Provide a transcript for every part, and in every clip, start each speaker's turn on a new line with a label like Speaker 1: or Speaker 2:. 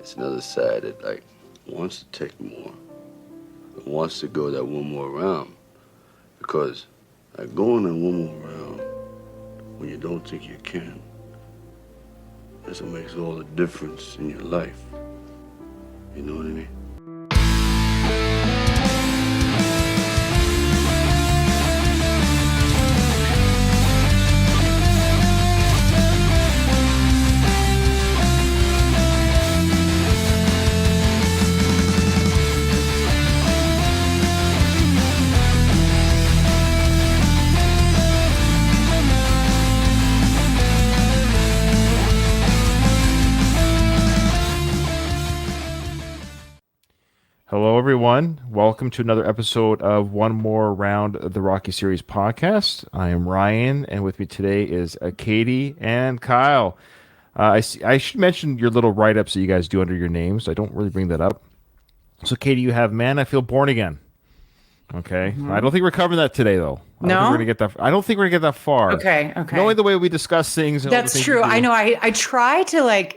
Speaker 1: it's another side that like wants to take more, wants to go that one more round, because like going that one more round when you don't think you can, that's what makes all the difference in your life. You know what I mean?
Speaker 2: Hello, everyone. Welcome to another episode of One More Round of the Rocky Series podcast. I am Ryan, and with me today is Katie and Kyle. I should mention your little write-ups that you guys do under your names. I don't really bring that up. So, Katie, you have Man, I Feel Born Again. Okay. Mm-hmm. I don't think we're covering that today, though. I don't think we're gonna get that far.
Speaker 3: Okay.
Speaker 2: Knowing the way we discuss things. And
Speaker 3: that's true. I know. I try to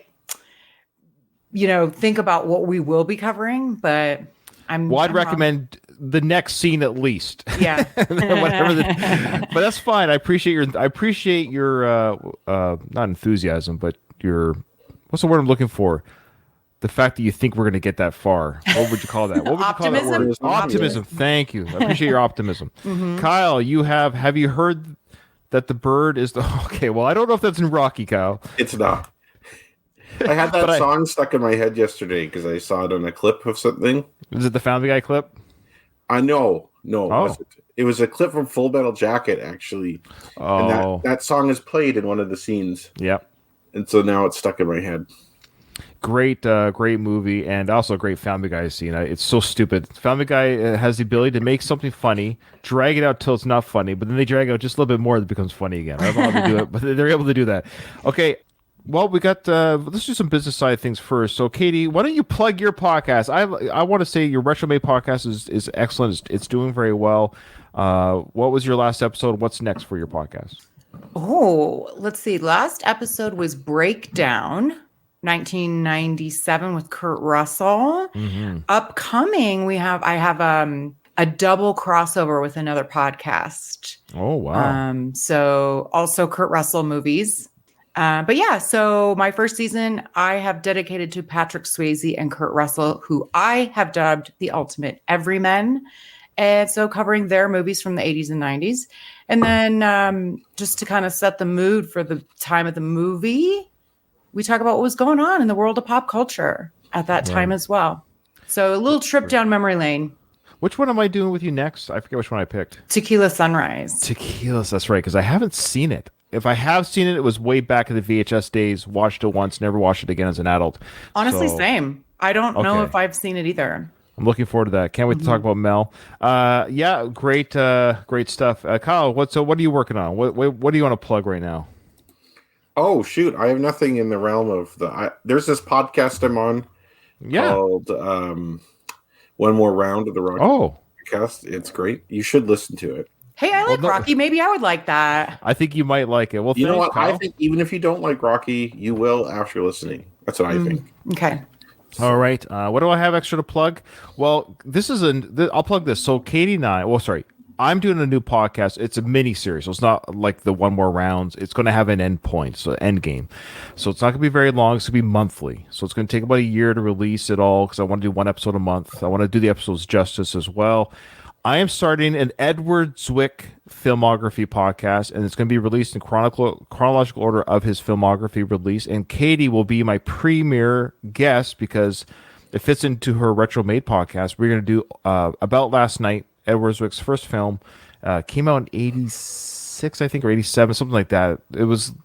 Speaker 3: think about what we will be covering, but
Speaker 2: I'd recommend the next scene at least.
Speaker 3: Yeah.
Speaker 2: But that's fine. I appreciate your not enthusiasm, but your, what's the word I'm looking for? The fact that you think we're going to get that far. What would you call that? What would
Speaker 3: optimism?
Speaker 2: You call that word? Optimism. Thank you. I appreciate your optimism. Mm-hmm. Kyle, have you heard that the bird is the, okay, well, I don't know if that's in Rocky, Kyle.
Speaker 4: It's not. I had that song stuck in my head yesterday because I saw it on a clip of something.
Speaker 2: Is it the Family Guy clip?
Speaker 4: No.
Speaker 2: Oh.
Speaker 4: It was a clip from Full Metal Jacket, actually.
Speaker 2: Oh.
Speaker 4: And that song is played in one of the scenes.
Speaker 2: Yep.
Speaker 4: And so now it's stuck in my head.
Speaker 2: Great movie, and also a great Family Guy scene. It's so stupid. Family Guy has the ability to make something funny, drag it out till it's not funny, but then they drag it out just a little bit more, it becomes funny again. I don't know how they do it, but they're able to do that. Okay. Well, we got. Let's do some business side things first. So, Katie, why don't you plug your podcast? I want to say your Retro Made podcast is excellent. It's doing very well. What was your last episode? What's next for your podcast?
Speaker 3: Oh, let's see. Last episode was Breakdown, 1997 with Kurt Russell. Mm-hmm. Upcoming, I have a double crossover with another podcast.
Speaker 2: Oh wow!
Speaker 3: So also Kurt Russell movies. But yeah, so my first season I have dedicated to Patrick Swayze and Kurt Russell, who I have dubbed the ultimate everymen. And so covering their movies from the 80s and 90s. And then just to kind of set the mood for the time of the movie, we talk about what was going on in the world of pop culture at that time as well. So a little trip down memory lane.
Speaker 2: Which one am I doing with you next? I forget which one I picked.
Speaker 3: Tequila Sunrise.
Speaker 2: That's right, because I haven't seen it. If I have seen it, it was way back in the VHS days. Watched it once, never watched it again as an adult.
Speaker 3: Honestly, same. I don't know if I've seen it either.
Speaker 2: I'm looking forward to that. Can't wait to talk about Mel. Yeah, great stuff. Kyle, what are you working on? What do you want to plug right now?
Speaker 4: Oh shoot, I have nothing in the realm of there's this podcast I'm on called One More Round of the Rocky podcast. It's great. You should listen to it.
Speaker 3: Hey, I like Rocky. Maybe I would like that.
Speaker 2: I think you might like it. Well,
Speaker 4: you know what?
Speaker 2: Kyle.
Speaker 4: I think even if you don't like Rocky, you will after listening. That's what I think.
Speaker 3: Okay.
Speaker 2: All right. What do I have extra to plug? Well, I'll plug this. So Katie and I'm doing a new podcast. It's a mini series, so it's not like the One More Rounds. It's going to have an end point, so end game. So it's not going to be very long. It's going to be monthly. So it's going to take about a year to release it all because I want to do one episode a month. I want to do the episodes justice as well. I am starting an Edward Zwick filmography podcast, and it's going to be released in chronological order of his filmography release. And Katie will be my premier guest because it fits into her Retro Made podcast. We're going to do About Last Night, Edward Zwick's first film. Came out in 86, I think, or 87, something like that. It was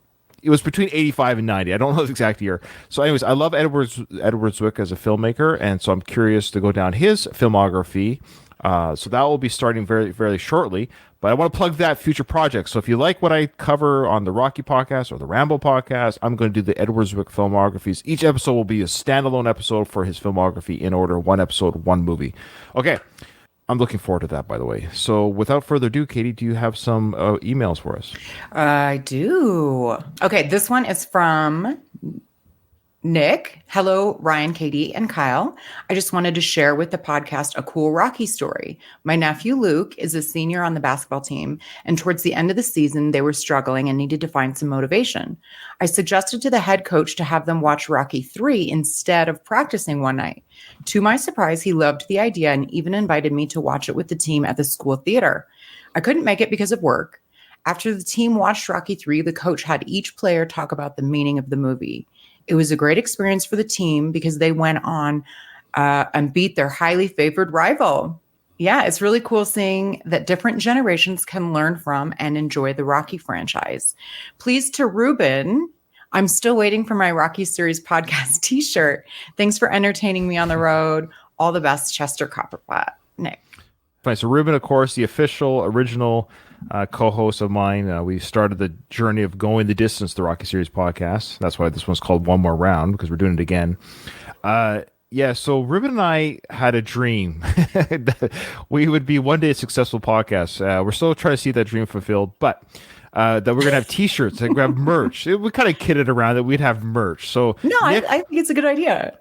Speaker 2: between 85 and 90. I don't know the exact year. So anyways, I love Edward Zwick as a filmmaker, and so I'm curious to go down his filmography. So that will be starting very, very shortly. But I want to plug that future project. So if you like what I cover on the Rocky podcast or the Rambo podcast, I'm going to do the Edward Zwick filmographies. Each episode will be a standalone episode for his filmography in order, one episode, one movie. Okay. I'm looking forward to that, by the way. So without further ado, Katie, do you have some emails for us?
Speaker 3: I do. Okay, this one is from Nick, hello, Ryan, Katie, and Kyle. I just wanted to share with the podcast a cool Rocky story. My nephew Luke is a senior on the basketball team, and towards the end of the season, they were struggling and needed to find some motivation. I suggested to the head coach to have them watch Rocky 3 instead of practicing one night. To my surprise, he loved the idea and even invited me to watch it with the team at the school theater. I couldn't make it because of work. After the team watched Rocky 3, the coach had each player talk about the meaning of the movie. It was a great experience for the team because they went on and beat their highly favored rival. Yeah, it's really cool seeing that different generations can learn from and enjoy the Rocky franchise. Please to Ruben, I'm still waiting for my Rocky Series podcast t-shirt. Thanks for entertaining me on the road. All the best, Chester Copperpot. Nick.
Speaker 2: So Ruben, of course, the official original co-host of mine. We started the journey of going the distance, the Rocky Series podcast. That's why this one's called One More Round, because we're doing it again. So Ruben and I had a dream that we would be one day a successful podcast. We're still trying to see that dream fulfilled, but that we're going to have t-shirts and have merch. We kind of kidded around that we'd have merch. So
Speaker 3: no,
Speaker 2: Nick,
Speaker 3: I think it's a good idea.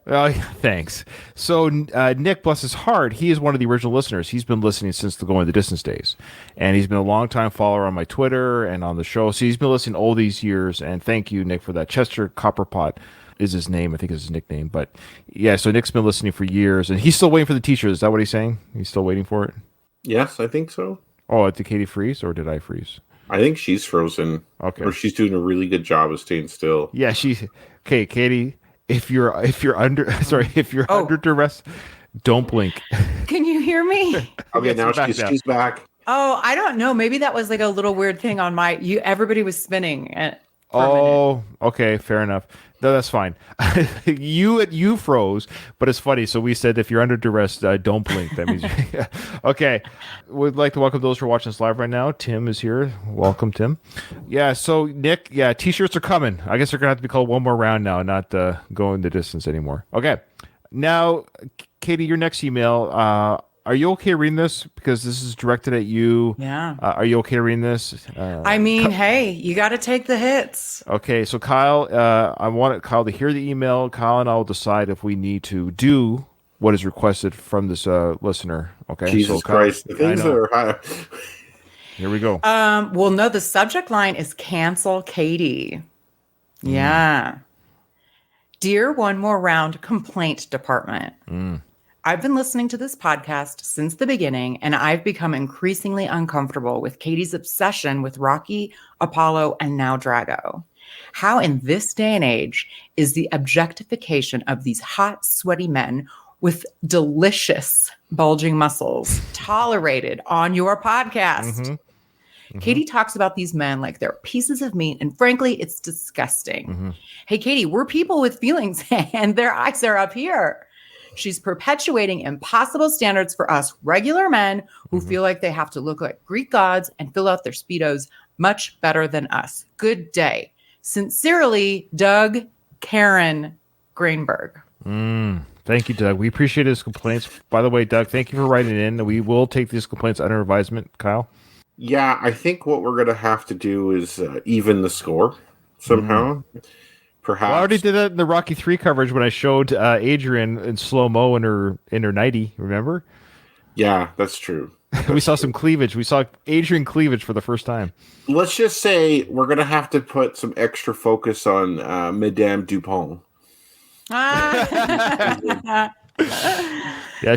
Speaker 2: Thanks. So Nick, bless his heart, he is one of the original listeners. He's been listening since the Going the Distance days. And he's been a long-time follower on my Twitter and on the show. So he's been listening all these years. And thank you, Nick, for that. Chester Copperpot is his name. I think is his nickname. But yeah, so Nick's been listening for years. And he's still waiting for the t-shirt. Is that what he's saying? He's still waiting for it?
Speaker 4: Yes, I think so.
Speaker 2: Oh, did Katie freeze or did I freeze?
Speaker 4: I think she's frozen.
Speaker 2: Okay.
Speaker 4: Or she's doing a really good job of staying still.
Speaker 2: Yeah, okay, Katie, if you're under under duress, don't blink.
Speaker 3: Can you hear me?
Speaker 4: Okay, now she's back.
Speaker 3: Oh, I don't know. Maybe that was like a little weird thing on everybody was spinning.
Speaker 2: Okay, fair enough. No, that's fine. you froze, but it's funny. So we said if you're under duress, don't blink. That means okay. We'd like to welcome those who are watching us live right now. Tim is here. Welcome, Tim. Yeah. So Nick, t-shirts are coming. I guess they're gonna have to be called One More Round now, not going the distance anymore. Okay. Now, Katie, your next email. Are you okay reading this? Because this is directed at you.
Speaker 3: Yeah.
Speaker 2: Are you okay reading this?
Speaker 3: I mean, hey, you got to take the hits.
Speaker 2: Okay, so Kyle, I want Kyle to hear the email. Kyle and I will decide if we need to do what is requested from this listener. Okay.
Speaker 4: Jesus Christ, the things that are high.
Speaker 2: Here we go.
Speaker 3: Well, no, the subject line is cancel Katie. Yeah. Dear One More Round Complaint Department. I've been listening to this podcast since the beginning, and I've become increasingly uncomfortable with Katie's obsession with Rocky, Apollo, and now Drago. How in this day and age is the objectification of these hot, sweaty men with delicious bulging muscles tolerated on your podcast? Katie talks about these men like they're pieces of meat, and frankly, it's disgusting. Hey, Katie, we're people with feelings, and their eyes are up here. She's perpetuating impossible standards for us regular men who feel like they have to look like Greek gods and fill out their Speedos much better than us. Good day. Sincerely, Doug Karen Greenberg.
Speaker 2: Thank you, Doug. We appreciate his complaints. By the way, Doug, thank you for writing in. We will take these complaints under advisement. Kyle?
Speaker 4: Yeah, I think what we're going to have to do is even the score somehow. Perhaps.
Speaker 2: Well, I already did that in the Rocky 3 coverage when I showed Adrian in slow-mo in her nightie, remember?
Speaker 4: Yeah, that's true.
Speaker 2: We saw some cleavage. We saw Adrian cleavage for the first time.
Speaker 4: Let's just say we're going to have to put some extra focus on Madame Dupont.
Speaker 2: Yeah,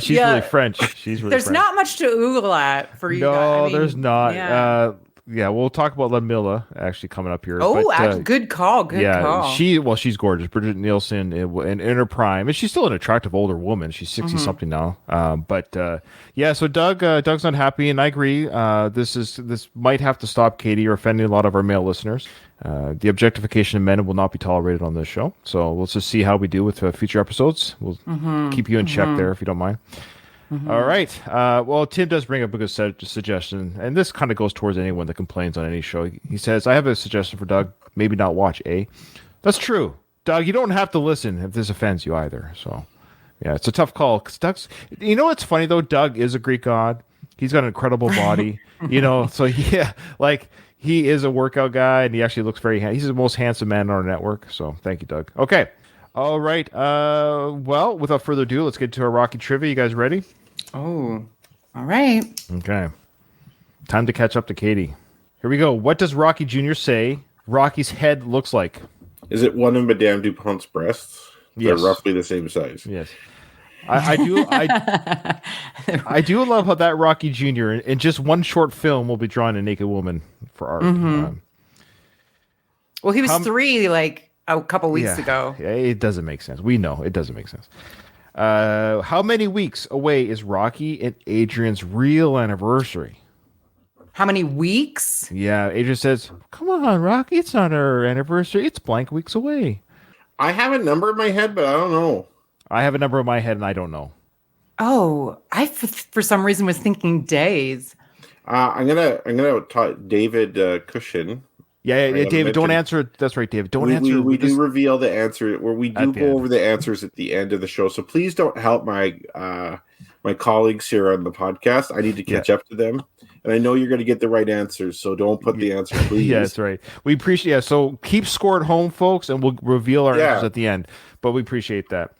Speaker 2: she's really French. She's really
Speaker 3: There's
Speaker 2: French.
Speaker 3: not much to oogle at for you guys.
Speaker 2: No, there's not. Yeah, we'll talk about Ludmilla actually coming up here.
Speaker 3: Oh, good call. Good call.
Speaker 2: She's gorgeous. Bridget Nielsen in her prime, and she's still an attractive older woman. She's 60 something now. So Doug's not happy, and I agree. This might have to stop Katie or offending a lot of our male listeners. The objectification of men will not be tolerated on this show. So let's just see how we do with future episodes. We'll keep you in check there if you don't mind. All right. Well, Tim does bring up a good suggestion, and this kind of goes towards anyone that complains on any show. He says, I have a suggestion for Doug. Maybe not watch A. That's true. Doug, you don't have to listen if this offends you either. So, yeah, it's a tough call. 'Cause Doug's, you know what's funny, though? Doug is a Greek god. He's got an incredible body, so yeah, like he is a workout guy, and he actually looks very he's the most handsome man on our network. So thank you, Doug. Okay. All right. Well, without further ado, let's get to our Rocky trivia. You guys ready?
Speaker 3: Oh, all right.
Speaker 2: Okay. Time to catch up to Katie. Here we go. What does Rocky Jr. say Rocky's head looks like?
Speaker 4: Is it one of Madame Dupont's breasts?
Speaker 2: Yes.
Speaker 4: They're roughly the same size.
Speaker 2: Yes. I do love how that Rocky Jr. in just one short film will be drawing a naked woman for art.
Speaker 3: Well, he was 3 like a couple weeks ago.
Speaker 2: Yeah, it doesn't make sense. We know it doesn't make sense. How many weeks away is Rocky and Adrian's real anniversary?
Speaker 3: How many weeks?
Speaker 2: Yeah, Adrian says, "Come on, Rocky, it's not our anniversary. It's blank weeks away."
Speaker 4: I have a number in my head, but I don't know.
Speaker 2: I have a number in my head, and I don't know.
Speaker 3: Oh, for some reason was thinking days.
Speaker 4: I'm gonna talk David Cushion.
Speaker 2: Yeah, David, don't answer. That's right, David. Don't answer.
Speaker 4: We do reveal the answer, where we do go over the answers at the end of the show. So please don't help my my colleagues here on the podcast. I need to catch up to them, and I know you're going to get the right answers. So don't put the answer, please.
Speaker 2: Yeah, that's right. We appreciate. Yeah, so keep score at home, folks, and we'll reveal our answers at the end. But we appreciate that.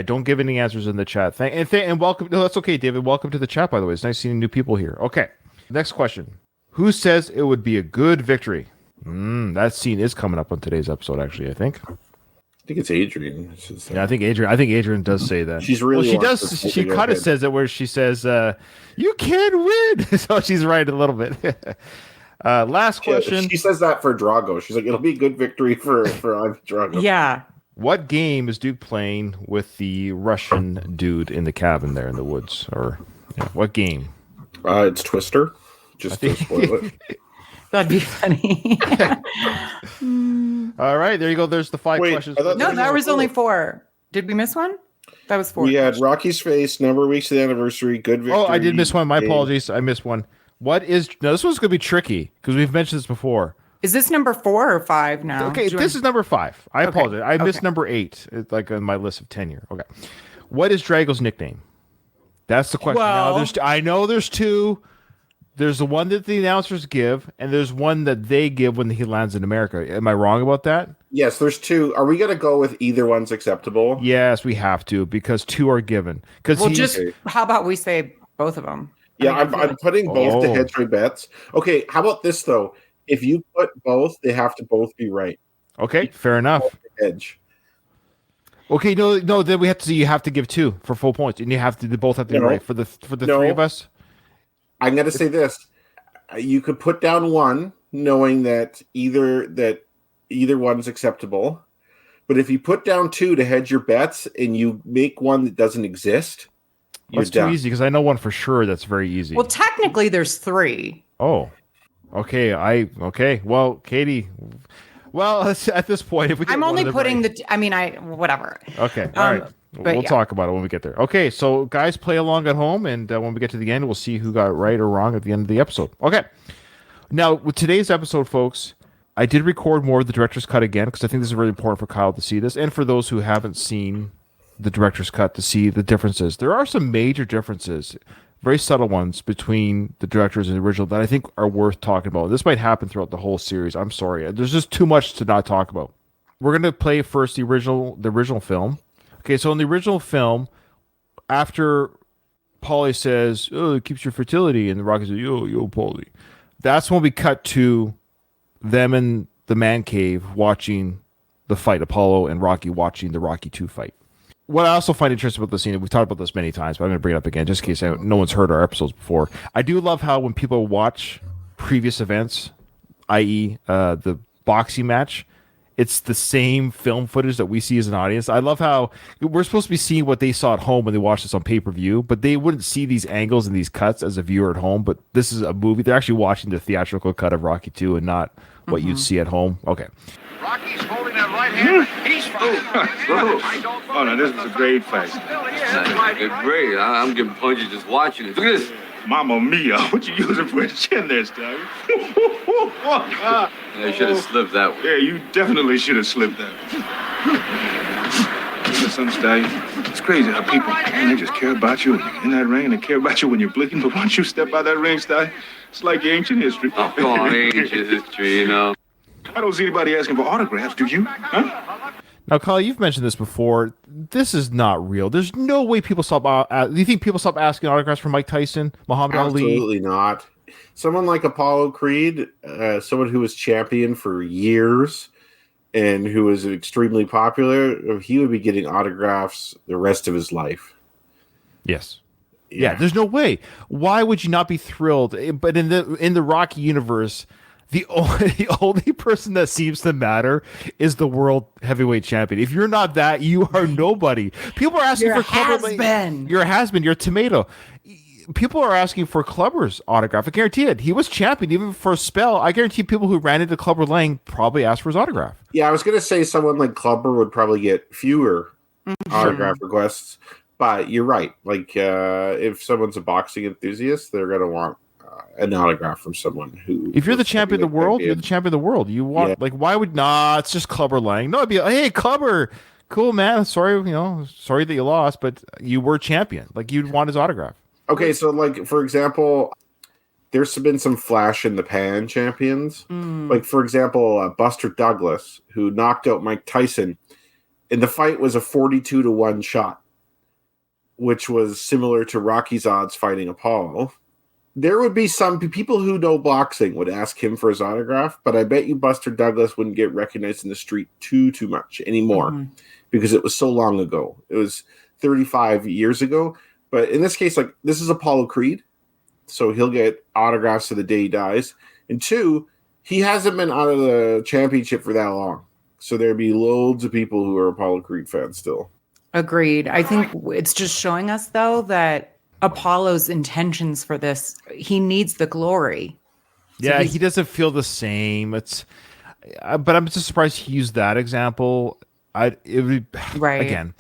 Speaker 2: Don't give any answers in the chat. And welcome. No, that's okay, David. Welcome to the chat, by the way. It's nice seeing new people here. Okay. Next question. Who says it would be a good victory? That scene is coming up on today's episode, actually, I think.
Speaker 4: I think it's Adrian.
Speaker 2: I think Adrian does say that.
Speaker 4: She's really
Speaker 2: she does. She kind of says it where she says, "You can win." So she's right a little bit. Last question.
Speaker 4: She says that for Drago. She's like, "It'll be a good victory for Drago."
Speaker 3: Yeah.
Speaker 2: What game is Duke playing with the Russian dude in the cabin there in the woods? Or what game?
Speaker 4: It's Twister. Just to spoil it.
Speaker 3: That'd be funny.
Speaker 2: All right, there you go. There's the 5 questions.
Speaker 3: No, that was only 4. Did we miss one? That was 4.
Speaker 4: We had Rocky's face, number of weeks of the anniversary, good victory.
Speaker 2: Oh, I did miss one. My apologies. I missed one. What is... Now, this one's going to be tricky because we've mentioned this before.
Speaker 3: Is this number 4 or 5 now?
Speaker 2: Okay, this is number 5. I apologize. I missed number 8. It's like on my list of 10 here. Okay. What is Drago's nickname? That's the question.
Speaker 3: Well,
Speaker 2: now, I know there's 2. There's the one that the announcers give, and there's one that they give when he lands in America. Am I wrong about that?
Speaker 4: Yes, there's 2. Are we going to go with either one's acceptable?
Speaker 2: Yes, we have to, because 2 are given.
Speaker 3: How about we say both of them?
Speaker 4: Yeah, I'm putting both to hedge my bets. Okay, how about this, though? If you put both, they have to both be right.
Speaker 2: Okay, fair enough.
Speaker 4: Edge.
Speaker 2: Okay, no. Then we have to. You have to give 2 for full points, and they both have to be right for the 3 of us.
Speaker 4: I'm going to say this: you could put down 1, knowing that either one's acceptable. But if you put down 2 to hedge your bets, and you make one that doesn't exist,
Speaker 2: that's too easy because I know one for sure. That's very easy.
Speaker 3: Well, technically, there's 3.
Speaker 2: Oh. Okay. Well, Katie. Well, at this point, if we
Speaker 3: I'm only putting whatever.
Speaker 2: Okay. All right. We'll talk about it when we get there. Okay. So, guys, play along at home, and when we get to the end, we'll see who got it right or wrong at the end of the episode. Okay. Now, with today's episode, folks, I did record more of the director's cut again because I think this is really important for Kyle to see this, and for those who haven't seen the director's cut to see the differences. There are some major differences. Very subtle ones between the directors and the original that I think are worth talking about. This might happen throughout the whole series. I'm sorry. There's just too much to not talk about. We're going to play first the original film. Okay, so in the original film, after Paulie says, "Oh, it keeps your fertility," and the Rocky says, "Yo, Paulie," that's when we cut to them in the man cave watching the fight, Apollo and Rocky watching the Rocky 2 fight. What I also find interesting about the scene, we've talked about this many times, but I'm going to bring it up again just in case no one's heard our episodes before. I do love how when people watch previous events, i.e. The boxing match, it's the same film footage that we see as an audience. I love how we're supposed to be seeing what they saw at home when they watched this on pay-per-view, but they wouldn't see these angles and these cuts as a viewer at home, but this is a movie. They're actually watching the theatrical cut of Rocky 2 and not what you'd see at home. Okay.
Speaker 5: Rocky's holding that right hand. He's
Speaker 6: Oh, no, this was a great fight.
Speaker 1: Great. I'm getting punchy just watching it. Look at this.
Speaker 6: Mamma mia, what you using for a chin there, Stagger?
Speaker 1: I should have slipped that one.
Speaker 6: Yeah, you definitely should have slipped that one. Listen, Stagger, it's crazy how people, man, they just care about you in that ring, and they care about you when you're blinking, but once you step out that ring, Stagger, it's like ancient history.
Speaker 1: Oh, come on, ancient history, you know.
Speaker 6: I don't see anybody asking for autographs, do you? Huh?
Speaker 2: Now, Kyle, you've mentioned this before. This is not real. There's no way people stop. Do you think people stop asking autographs for Mike Tyson, Muhammad Ali?
Speaker 4: Absolutely not. Someone like Apollo Creed, someone who was champion for years and who was extremely popular, he would be getting autographs the rest of his life.
Speaker 2: Yes. Yeah, there's no way. Why would you not be thrilled? But in the Rocky universe, the only person that seems to matter is the world heavyweight champion. If you're not that, you are nobody. People are asking for Clubber Lang. You're a has-been. You're a tomato. People are asking for Clubber's autograph. I guarantee it. He was champion even for a spell. I guarantee people who ran into Clubber Lang probably asked for his autograph.
Speaker 4: Yeah, I was going to say someone like Clubber would probably get fewer autograph requests. But you're right. Like, if someone's a boxing enthusiast, they're going to want an autograph from someone who.
Speaker 2: If you're the champion of the world, you're the champion of the world. You want why would it's just Clubber Lang? No, it'd be hey Clubber, cool man. Sorry, sorry that you lost, but you were champion. Like you'd want his autograph.
Speaker 4: Okay, so like for example, there's been some flash in the pan champions. Like for example, Buster Douglas, who knocked out Mike Tyson, and the fight was a 42-1 shot, which was similar to Rocky's odds fighting Apollo. There would be some people who know boxing would ask him for his autograph, but I bet you Buster Douglas wouldn't get recognized in the street too much anymore because it was so long ago. It was 35 years ago. But in this case, like this is Apollo Creed, so he'll get autographs to the day he dies. And two, he hasn't been out of the championship for that long. So there'd be loads of people who are Apollo Creed fans still.
Speaker 3: Agreed. I think it's just showing us, though, that Apollo's intentions for this, he needs the glory.
Speaker 2: So he doesn't feel the same. But I'm just surprised he used that example. It would again.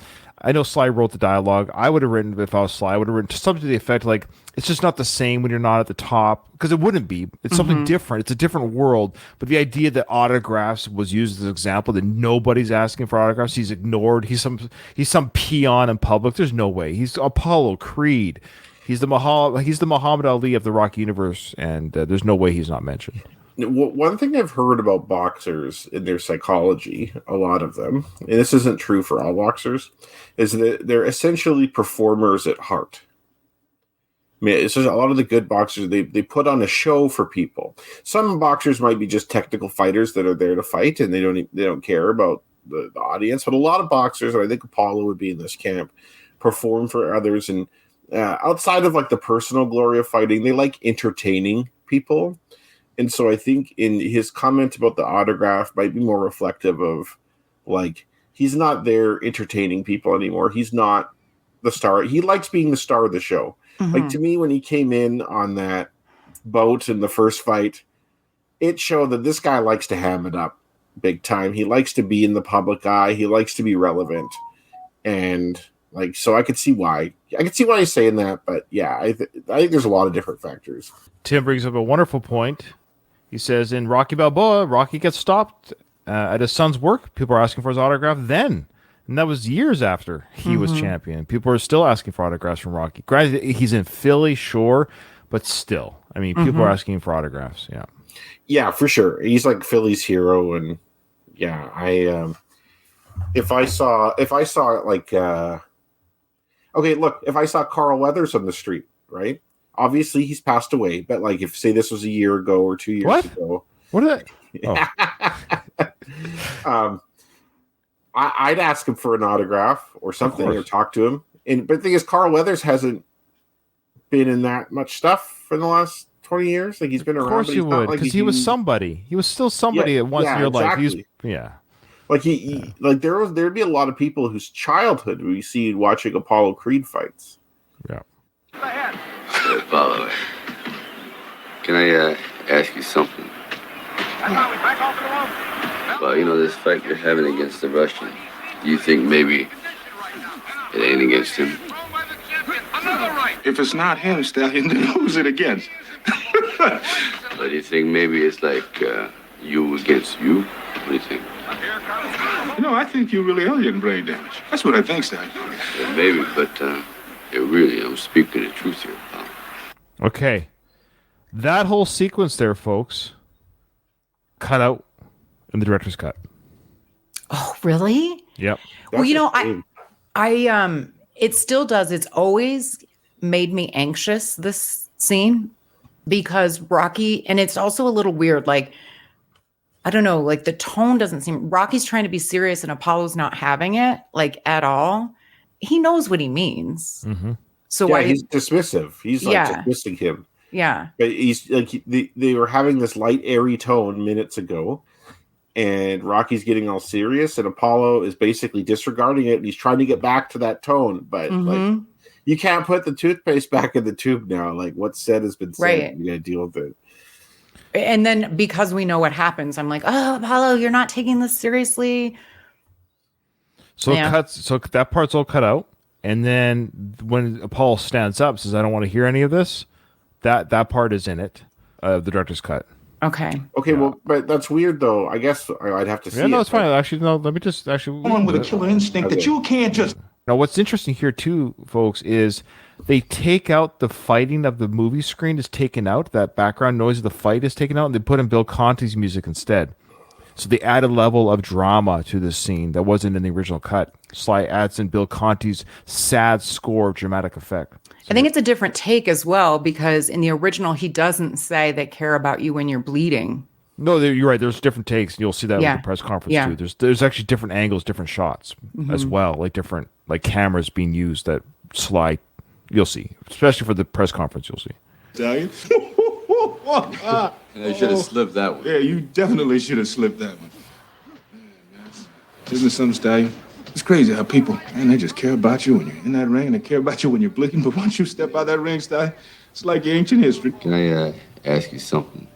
Speaker 2: I know Sly wrote the dialogue. I would have written, if I was Sly, I would have written something to the effect like, it's just not the same when you're not at the top. Because it wouldn't be. It's something different. It's a different world. But the idea that autographs was used as an example, that nobody's asking for autographs, he's ignored. He's some peon in public. There's no way. He's Apollo Creed. He's the Muhammad Ali of the Rocky universe. And there's no way he's not mentioned.
Speaker 4: One thing I've heard about boxers in their psychology, a lot of them, and this isn't true for all boxers, is that they're essentially performers at heart. I mean, it's just a lot of the good boxers, they put on a show for people. Some boxers might be just technical fighters that are there to fight, and they don't care about the audience. But a lot of boxers, and I think Apollo would be in this camp, perform for others. And outside of like the personal glory of fighting, they like entertaining people. And so I think in his comment about the autograph might be more reflective of like, he's not there entertaining people anymore. He's not the star. He likes being the star of the show. Like to me, when he came in on that boat in the first fight, it showed that this guy likes to ham it up big time. He likes to be in the public eye. He likes to be relevant. And like, so I could see why he's saying that. But yeah, I think there's a lot of different factors.
Speaker 2: Tim brings up a wonderful point. He says in Rocky Balboa, Rocky gets stopped at his son's work. People are asking for his autograph then. And that was years after he was champion. People are still asking for autographs from Rocky. Granted, he's in Philly, sure, but still. I mean, people are asking for autographs. Yeah.
Speaker 4: Yeah, for sure. He's like Philly's hero. And yeah, if I saw like, okay, look, if I saw Carl Weathers on the street, right? Obviously, he's passed away, but like if say this was a year ago or 2 years ago,
Speaker 2: what are they?
Speaker 4: Oh. I'd ask him for an autograph or something, or talk to him. But the thing is, Carl Weathers hasn't been in that much stuff for the last 20 years. Like he's been around.
Speaker 2: Of course you would, because he was somebody. He was still somebody at once in your life.
Speaker 4: Like like there'd be a lot of people whose childhood we see watching Apollo Creed fights.
Speaker 2: Yeah.
Speaker 1: Apollo, can I ask you something? Well, this fight you're having against the Russian, do you think maybe it ain't against him?
Speaker 6: If it's not him, Stallion, then who's it against?
Speaker 1: But do you think maybe it's like you against you? What do you think?
Speaker 6: I think you really are getting brain damage. That's what I think, Stallion.
Speaker 1: Yeah, maybe, but I'm speaking the truth here, pal.
Speaker 2: Okay. That whole sequence there, folks, cut out in the director's cut.
Speaker 3: Oh, really?
Speaker 2: Yep.
Speaker 3: Well, it still does. It's always made me anxious, this scene, because Rocky, and it's also a little weird. Like, I don't know, like the tone doesn't seem, Rocky's trying to be serious and Apollo's not having it, like, at all. He knows what he means.
Speaker 2: Mm-hmm.
Speaker 3: So
Speaker 4: he's dismissive. He's like dismissing him.
Speaker 3: Yeah.
Speaker 4: But he's like, they were having this light, airy tone minutes ago. And Rocky's getting all serious, and Apollo is basically disregarding it, and he's trying to get back to that tone. But like, you can't put the toothpaste back in the tube now. Like, what's said has been said. Right. You gotta deal with it.
Speaker 3: And then because we know what happens, I'm like, oh, Apollo, you're not taking this seriously.
Speaker 2: So it cuts. So that part's all cut out, and then when Apollo stands up, says, "I don't want to hear any of this." That part is in it, the director's cut.
Speaker 3: Okay.
Speaker 4: Well, but that's weird, though. I guess I'd have to see.
Speaker 2: Yeah, no, it's fine. Actually, no. Let me just
Speaker 6: One with a killer instinct that you can't just.
Speaker 2: Now, what's interesting here too, folks, is they take out the fighting of the movie screen is taken out. That background noise of the fight is taken out, and they put in Bill Conti's music instead. So they add a level of drama to this scene that wasn't in the original cut. Sly adds in Bill Conti's sad score of dramatic effect.
Speaker 3: I think it's a different take as well, because in the original, he doesn't say they care about you when you're bleeding.
Speaker 2: No, you're right. There's different takes. You'll see that with the press conference too. There's actually different angles, different shots as well, like different cameras being used that Sly. You'll see, especially for the press conference. You'll see.
Speaker 6: Italian.
Speaker 1: And I should have slipped that one.
Speaker 6: Yeah, you definitely should have slipped that one. Isn't it something, Stallion? It's crazy how people, man, they just care about you when you're in that ring, and they care about you when you're bleeding. But once you step out that ring, Stallion, it's like ancient history.
Speaker 1: Can I ask you something?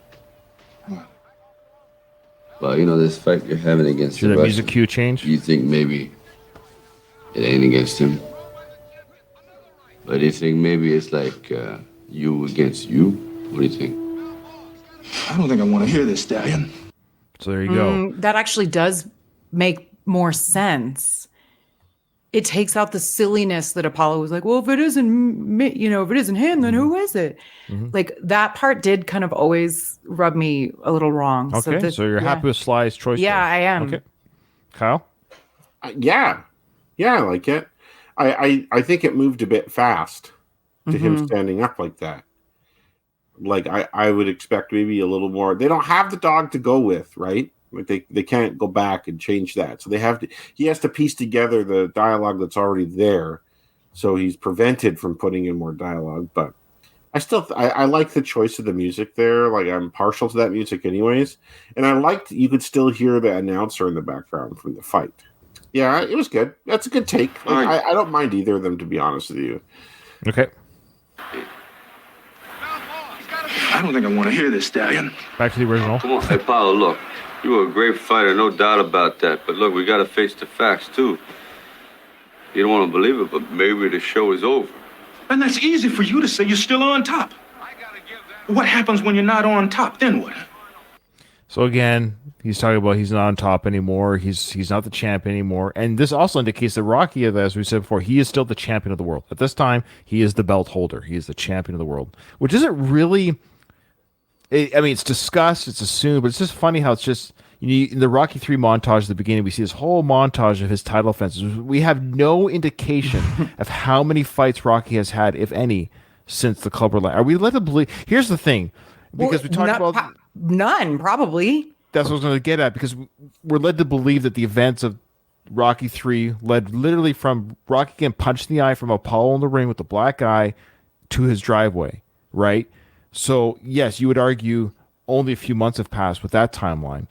Speaker 1: Well, this fight you're having against
Speaker 2: Should the music cue change?
Speaker 1: You think maybe it ain't against him? But do you think maybe it's like you against you? What do you think?
Speaker 6: I don't think I want to hear this, Stallion.
Speaker 2: So there you go.
Speaker 3: That actually does make more sense. It takes out the silliness that Apollo was like, well, if it isn't me, if it isn't him, then who is it? Like, that part did kind of always rub me a little wrong.
Speaker 2: Okay, so you're happy with Sly's choice?
Speaker 3: Yeah,
Speaker 2: there.
Speaker 3: I am.
Speaker 2: Okay, Kyle?
Speaker 4: Yeah, I like it. I think it moved a bit fast to him standing up like that. Like, I would expect maybe a little more. They don't have the dog to go with, right? Like, they can't go back and change that. So he has to piece together the dialogue that's already there. So he's prevented from putting in more dialogue. But I like the choice of the music there. Like, I'm partial to that music anyways. And I liked, you could still hear the announcer in the background from the fight. Yeah, it was good. That's a good take. Like, I don't mind either of them, to be honest with you.
Speaker 2: Okay.
Speaker 6: I don't think I want to hear this, Stallion.
Speaker 2: Back to the original.
Speaker 1: Come on, hey, Paolo, look. You were a great fighter, no doubt about that. But look, we got to face the facts, too. You don't want to believe it, but maybe the show is over.
Speaker 6: And that's easy for you to say. You're still on top. What happens when you're not on top? Then what?
Speaker 2: So again, he's talking about he's not on top anymore. He's not the champ anymore. And this also indicates that Rocky, as we said before, he is still the champion of the world. At this time, he is the belt holder. He is the champion of the world, which isn't really... it's discussed, it's assumed, but it's just funny how it's just... in the Rocky 3 montage at the beginning, we see this whole montage of his title offenses. We have no indication of how many fights Rocky has had, if any, since the Clubber line. Are we led to believe? Here's the thing, because we talked about
Speaker 3: none, probably.
Speaker 2: That's what I was going to get at, because we're led to believe that the events of Rocky 3 led literally from Rocky getting punched in the eye from Apollo in the ring with the black eye to his driveway, right? So yes, you would argue only a few months have passed with that timeline,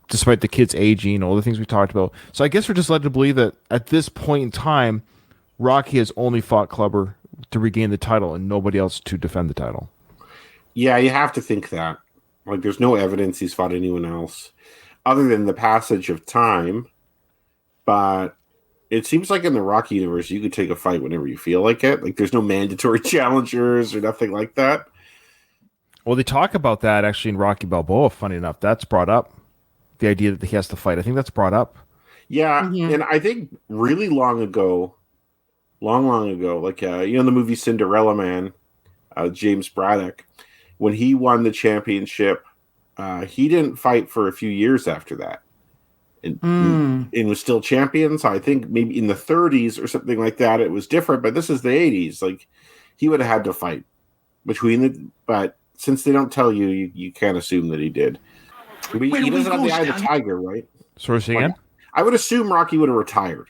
Speaker 2: despite the kids aging, all the things we talked about. So I guess we're just led to believe that at this point in time, Rocky has only fought Clubber to regain the title and nobody else to defend the title.
Speaker 4: Yeah, you have to think that. Like, there's no evidence he's fought anyone else other than the passage of time. But it seems like in the Rocky universe, you could take a fight whenever you feel like it. Like, there's no mandatory challengers or nothing like that.
Speaker 2: Well, they talk about that actually in Rocky Balboa, funny enough. That's brought up, the idea that he has to fight. I think that's brought up.
Speaker 4: Yeah, and I think really long ago, like, the movie Cinderella Man, James Braddock, when he won the championship, he didn't fight for a few years after that. and was still champion. So I think maybe in the 30s or something like that, it was different. But this is the 80s. Like he would have had to fight but since they don't tell you, you can't assume that he did. But he doesn't have the eye of the tiger, right?
Speaker 2: Sorry, say again?
Speaker 4: I would assume Rocky would have retired.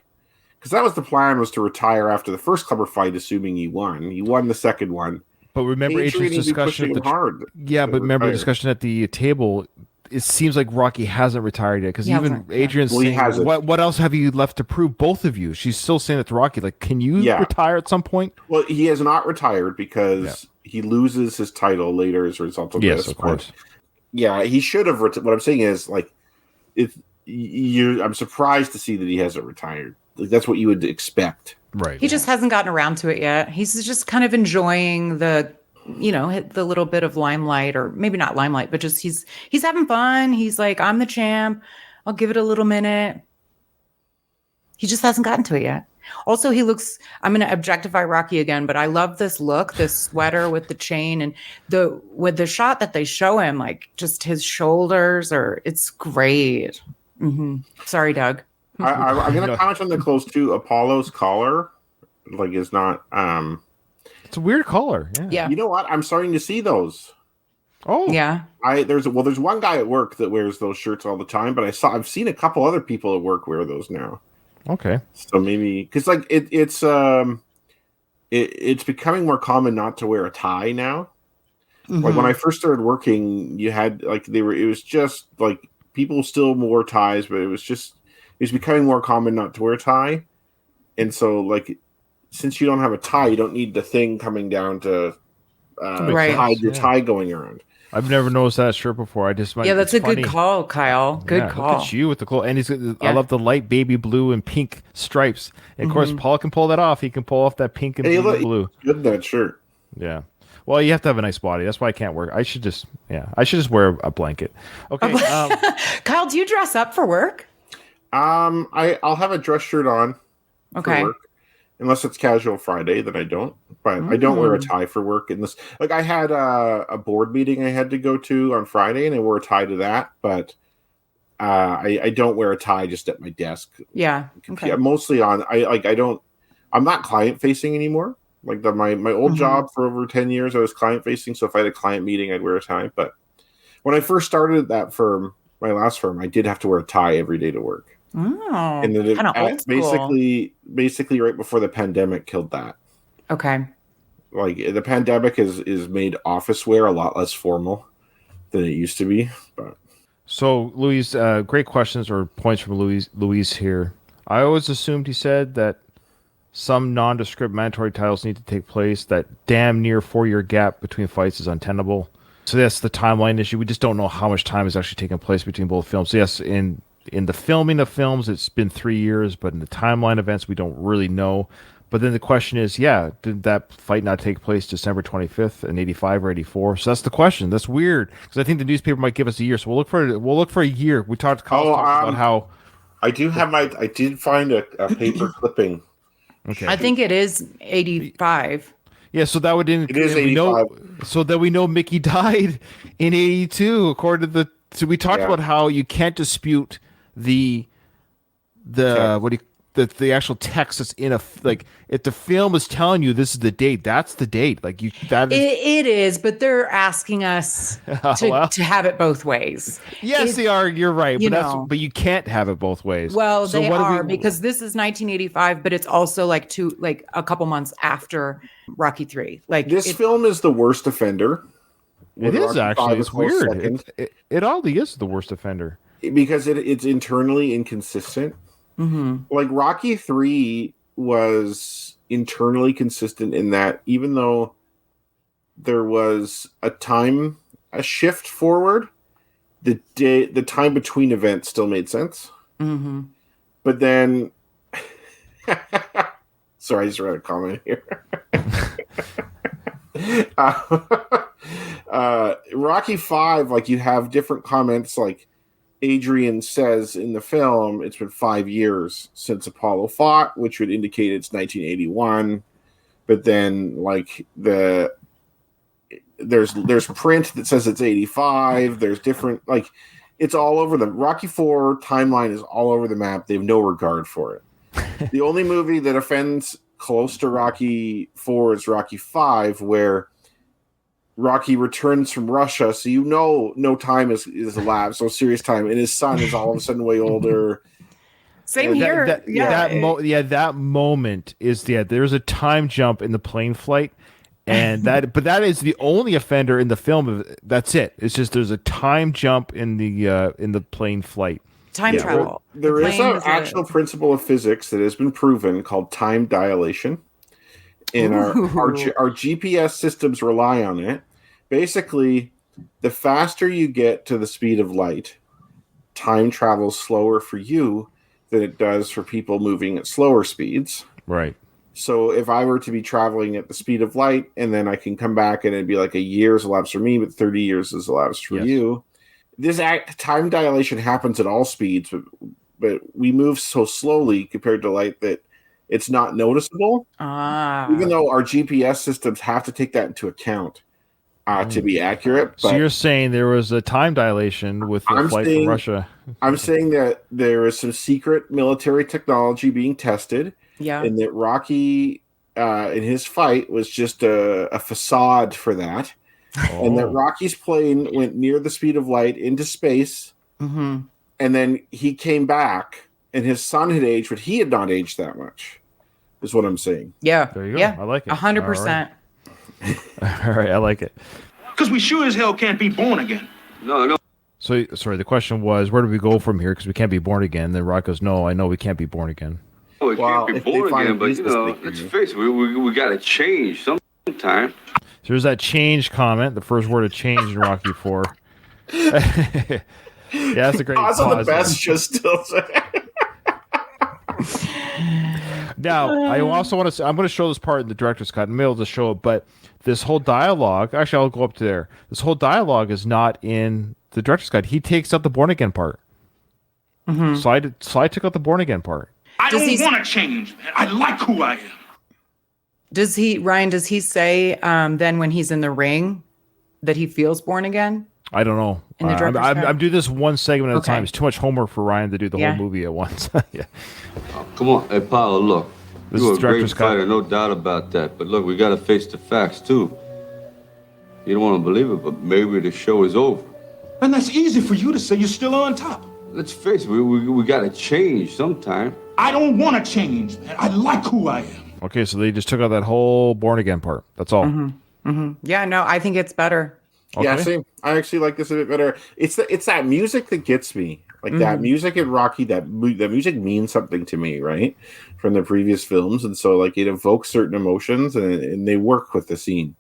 Speaker 4: Because that was the plan, was to retire after the first Clubber fight, assuming he won. He won the second one.
Speaker 2: But remember Adrian's discussion at the discussion at the table. It seems like Rocky hasn't retired yet, because even Adrian's saying, "What else have you left to prove?" Both of you, she's still saying it to Rocky, like, "Can you retire at some point?"
Speaker 4: Well, he has not retired because he loses his title later as a result of this.
Speaker 2: Yes, of course.
Speaker 4: Yeah, he should have. What I'm saying is, like, I'm surprised to see that he hasn't retired. Like, that's what you would expect.
Speaker 2: Right.
Speaker 3: He just hasn't gotten around to it yet. He's just kind of enjoying the little bit of limelight, or maybe not limelight, but just he's having fun. He's like, I'm the champ. I'll give it a little minute. He just hasn't gotten to it yet. Also, I'm going to objectify Rocky again, but I love this look, this sweater with the chain, and with the shot that they show him, like just his shoulders, it's great. Mm-hmm. Sorry, Doug.
Speaker 4: I'm going to comment on the clothes too. Apollo's collar, like, is not.
Speaker 2: It's a weird collar.
Speaker 3: Yeah.
Speaker 4: You know what? I'm starting to see those.
Speaker 3: Oh yeah.
Speaker 4: There's one guy at work that wears those shirts all the time, but I've seen a couple other people at work wear those now.
Speaker 2: Okay.
Speaker 4: So maybe because like it's becoming more common not to wear a tie now. Mm-hmm. Like when I first started working, you had like it was just like people still wore ties, but it was becoming more common not to wear a tie. And so like since you don't have a tie, you don't need the thing coming down to hide your tie going around.
Speaker 2: I've never noticed that shirt before.
Speaker 3: That's a good call, Kyle. Good call.
Speaker 2: Look at you with the clothes, and I love the light baby blue and pink stripes. And of course, Paul can pull that off. He can pull off that pink and blue.
Speaker 4: Good in that shirt.
Speaker 2: Yeah. Well, you have to have a nice body. That's why I can't wear. I should just wear a blanket. Okay.
Speaker 3: Kyle, do you dress up for work?
Speaker 4: I'll have a dress shirt on.
Speaker 3: Okay.
Speaker 4: For work. Unless it's casual Friday, then I don't. But I don't wear a tie for work. Like I had a board meeting I had to go to on Friday, and I wore a tie to that. But I don't wear a tie just at my desk.
Speaker 3: Yeah. Okay.
Speaker 4: Mostly on. I'm not client facing anymore. Like my old job for over 10 years, I was client facing. So if I had a client meeting, I'd wear a tie. But when I first started at that firm, my last firm, I did have to wear a tie every day to work.
Speaker 3: Oh,
Speaker 4: and then
Speaker 3: kind of old school.
Speaker 4: Basically right before the pandemic killed that.
Speaker 3: Okay.
Speaker 4: Like the pandemic is made office wear a lot less formal than it used to be. But
Speaker 2: so Louise, great questions or points from Louise here. I always assumed he said that some nondescript mandatory titles need to take place. That damn near 4-year gap between fights is untenable. So that's the timeline issue. We just don't know how much time is actually taking place between both films. So yes, in the filming of films, it's been 3 years, but in the timeline events, we don't really know. But then the question is, did that fight not take place December 25th in 85 or 84? So that's the question. That's weird, because I think the newspaper might give us a year. So we'll look for a year. We talked about how
Speaker 4: I did find a paper clipping.
Speaker 2: Okay.
Speaker 3: I think it is 85.
Speaker 2: Yeah, so that would
Speaker 4: it is 85.
Speaker 2: So that we know Mickey died in 82, according to so we talked about how you can't dispute the actual text that's in if the film is telling you this is the date, that's the date. Like
Speaker 3: it is, but they're asking us to have it both ways.
Speaker 2: Yes, they are. You're right, but you can't have it both ways.
Speaker 3: Well, so they are because this is 1985, but it's also like a couple months after Rocky 3. Like
Speaker 4: this film is the worst offender.
Speaker 2: It is actually. It's weird. It oddly is the worst offender.
Speaker 4: Because it's internally inconsistent.
Speaker 3: Mm-hmm.
Speaker 4: Like Rocky 3 was internally consistent in that even though there was a shift forward, the time between events still made sense.
Speaker 3: Mm-hmm.
Speaker 4: But then, sorry, I just read a comment here. Rocky 5, like you have different comments like Adrian says in the film, it's been 5 years since Apollo fought, which would indicate it's 1981. But then, like there's print that says it's 85. There's different It's all over the Rocky 4 timeline is all over the map. They have no regard for it. The only movie that offends close to Rocky 4 is Rocky 5, where Rocky returns from Russia, so no time is elapsed, no serious time, and his son is all of a sudden way older.
Speaker 3: Same here.
Speaker 2: That moment is there's a time jump in the plane flight, and that is the only offender in the film. That's it. It's just there's a time jump in the plane flight.
Speaker 3: Time travel.
Speaker 4: There is an actual principle of physics that has been proven called time dilation, and our GPS systems rely on it. Basically, the faster you get to the speed of light, time travels slower for you than it does for people moving at slower speeds.
Speaker 2: Right.
Speaker 4: So if I were to be traveling at the speed of light, and then I can come back and it'd be like a year's elapsed for me, but 30 years is elapsed for you. This time dilation happens at all speeds, but we move so slowly compared to light that it's not noticeable. Even though our GPS systems have to take that into account to be accurate.
Speaker 2: So you're saying there was a time dilation with the flight from Russia?
Speaker 4: I'm saying that there is some secret military technology being tested.
Speaker 3: Yeah.
Speaker 4: And that Rocky in his fight was just a facade for that. And that Rocky's plane went near the speed of light into space.
Speaker 3: Mm-hmm.
Speaker 4: And then he came back and his son had aged, but he had not aged that much, is what I'm saying.
Speaker 3: Yeah.
Speaker 2: There you go.
Speaker 3: Yeah.
Speaker 2: I like it.
Speaker 3: 100%.
Speaker 2: All right. I like it.
Speaker 6: Because we sure as hell can't be born again.
Speaker 1: No.
Speaker 2: So, sorry, the question was, where do we go from here? Because we can't be born again. Then Rock goes, no, I know we can't be born again.
Speaker 1: Oh, we can't be born again, but, let's face it, we got to change sometime.
Speaker 2: So there's that change comment, the first word of change in Rocky 4. Yeah, that's a great pause.
Speaker 4: The best just still say.
Speaker 2: Now, I also want to. I'm going to show this part in the director's cut. I'm able to show it, but this whole dialogue. Actually, I'll go up to there. This whole dialogue is not in the director's cut. He takes out the born again part.
Speaker 3: Mm-hmm.
Speaker 2: So I took out the born again part.
Speaker 6: I don't want to change, man. I like who I am.
Speaker 3: Does he say then when he's in the ring that he feels born again?
Speaker 2: I don't know. I'm doing this one segment at a time. It's too much homework for Ryan to do the whole movie at once. Yeah.
Speaker 1: Oh, come on. Hey, Paolo, look.
Speaker 2: This
Speaker 1: You're
Speaker 2: is
Speaker 1: a great
Speaker 2: director's
Speaker 1: fighter,
Speaker 2: cut.
Speaker 1: no doubt about that. But look, we got to face the facts, too. You don't want to believe it, but maybe the show is over.
Speaker 6: And that's easy for you to say. You're still on top.
Speaker 1: Let's face it, we got to change sometime.
Speaker 6: I don't want to change, man. I like who I am.
Speaker 2: Okay, so they just took out that whole born again part. That's all.
Speaker 3: Mm-hmm. Mm-hmm. Yeah, no, I think it's better.
Speaker 2: Okay.
Speaker 4: Yeah, same. I actually like this a bit better. It's that music that gets me. Like that music in Rocky, that music means something to me, right? From the previous films, and so like it evokes certain emotions, and they work with the scene.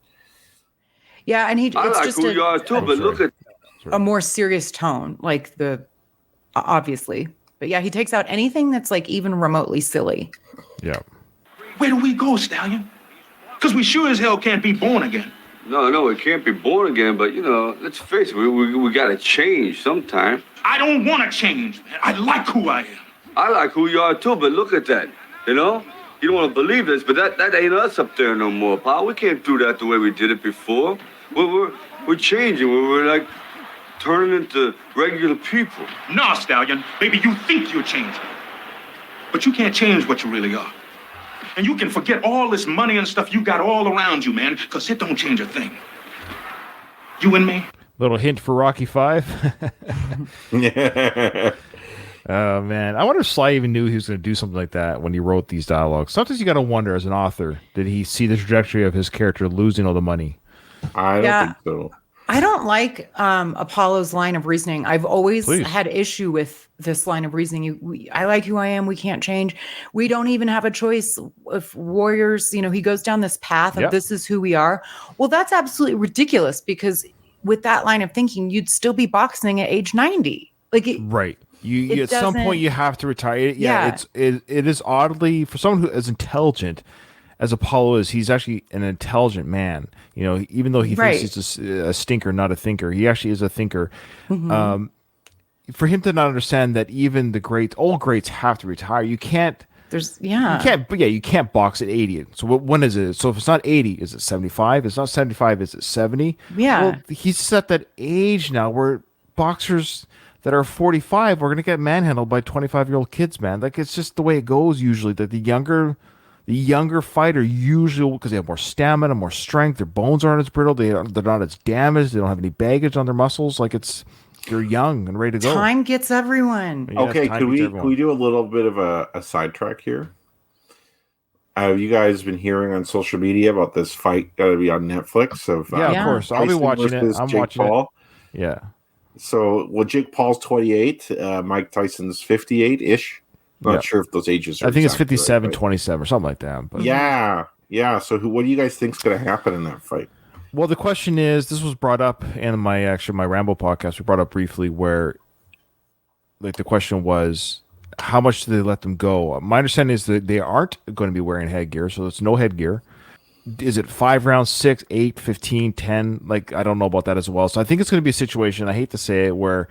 Speaker 3: Yeah, and
Speaker 1: I like
Speaker 3: just
Speaker 1: who you are too, but look at
Speaker 3: a more serious tone, like obviously. But yeah, he takes out anything that's like even remotely silly.
Speaker 2: Yeah.
Speaker 6: Where do we go, Stallion? Because we sure as hell can't be born again.
Speaker 1: No, we can't be born again, but let's face it, we got to change sometime.
Speaker 6: I don't want to change, man. I like who I am.
Speaker 1: I like who you are too, but look at that. You don't want to believe this, but that ain't us up there no more, pal. We can't do that the way we did it before. We're changing. We're like turning into regular people.
Speaker 6: Nah, Stallion. Maybe you think you're changing, but you can't change what you really are. And you can forget all this money and stuff you got all around you, man, because it don't change a thing. You and me.
Speaker 2: Little hint for Rocky 5. Oh, man. I wonder if Sly even knew he was going to do something like that when he wrote these dialogues. Sometimes you got to wonder as an author, did he see the trajectory of his character losing all the money?
Speaker 4: I don't think so.
Speaker 3: I don't like Apollo's line of reasoning. I've always had issue with this line of reasoning. I like who I am. We can't change. We don't even have a choice. If warriors, he goes down this path of this is who we are. Well, that's absolutely ridiculous because with that line of thinking, you'd still be boxing at age 90.
Speaker 2: Right. You at some point you have to retire. It is oddly for someone who is intelligent as Apollo is. He's actually an intelligent man. Even though he thinks he's a stinker, not a thinker, he actually is a thinker. Mm-hmm. For him to not understand that even the old greats have to retire. You can't. You can't box at 80. So when is it? So if it's not 80, is it 75? If it's not 75, is it 70?
Speaker 3: Yeah.
Speaker 2: Well, he's at that age now where boxers that are 45 are going to get manhandled by 25-year-old kids, man. Like, it's just the way it goes usually. That the younger fighter usually, because they have more stamina, more strength, their bones aren't as brittle, they're not as damaged, they don't have any baggage on their muscles. Like, they're young and ready to go.
Speaker 3: Time gets everyone.
Speaker 2: Yeah,
Speaker 4: okay, can we do a little bit of a sidetrack here? Have you guys been hearing on social media about this fight going to be on Netflix? Of
Speaker 2: course, I'll be watching it. I'm watching Paul.
Speaker 4: It. Yeah. So, Jake Paul's 28, Mike Tyson's 58-ish. Not sure if those ages are
Speaker 2: I think it's
Speaker 4: exactly
Speaker 2: 57,
Speaker 4: right,
Speaker 2: 27 or something like that. But.
Speaker 4: Yeah. So what do you guys think is going to happen in that fight?
Speaker 2: Well, the question is, this was brought up in my Rambo podcast. We brought up briefly where, like, the question was, how much do they let them go? My understanding is that they aren't going to be wearing headgear, so it's no headgear. Is it 5 rounds, 6, 8, 15, 10? Like, I don't know about that as well. So I think it's going to be a situation, I hate to say it, where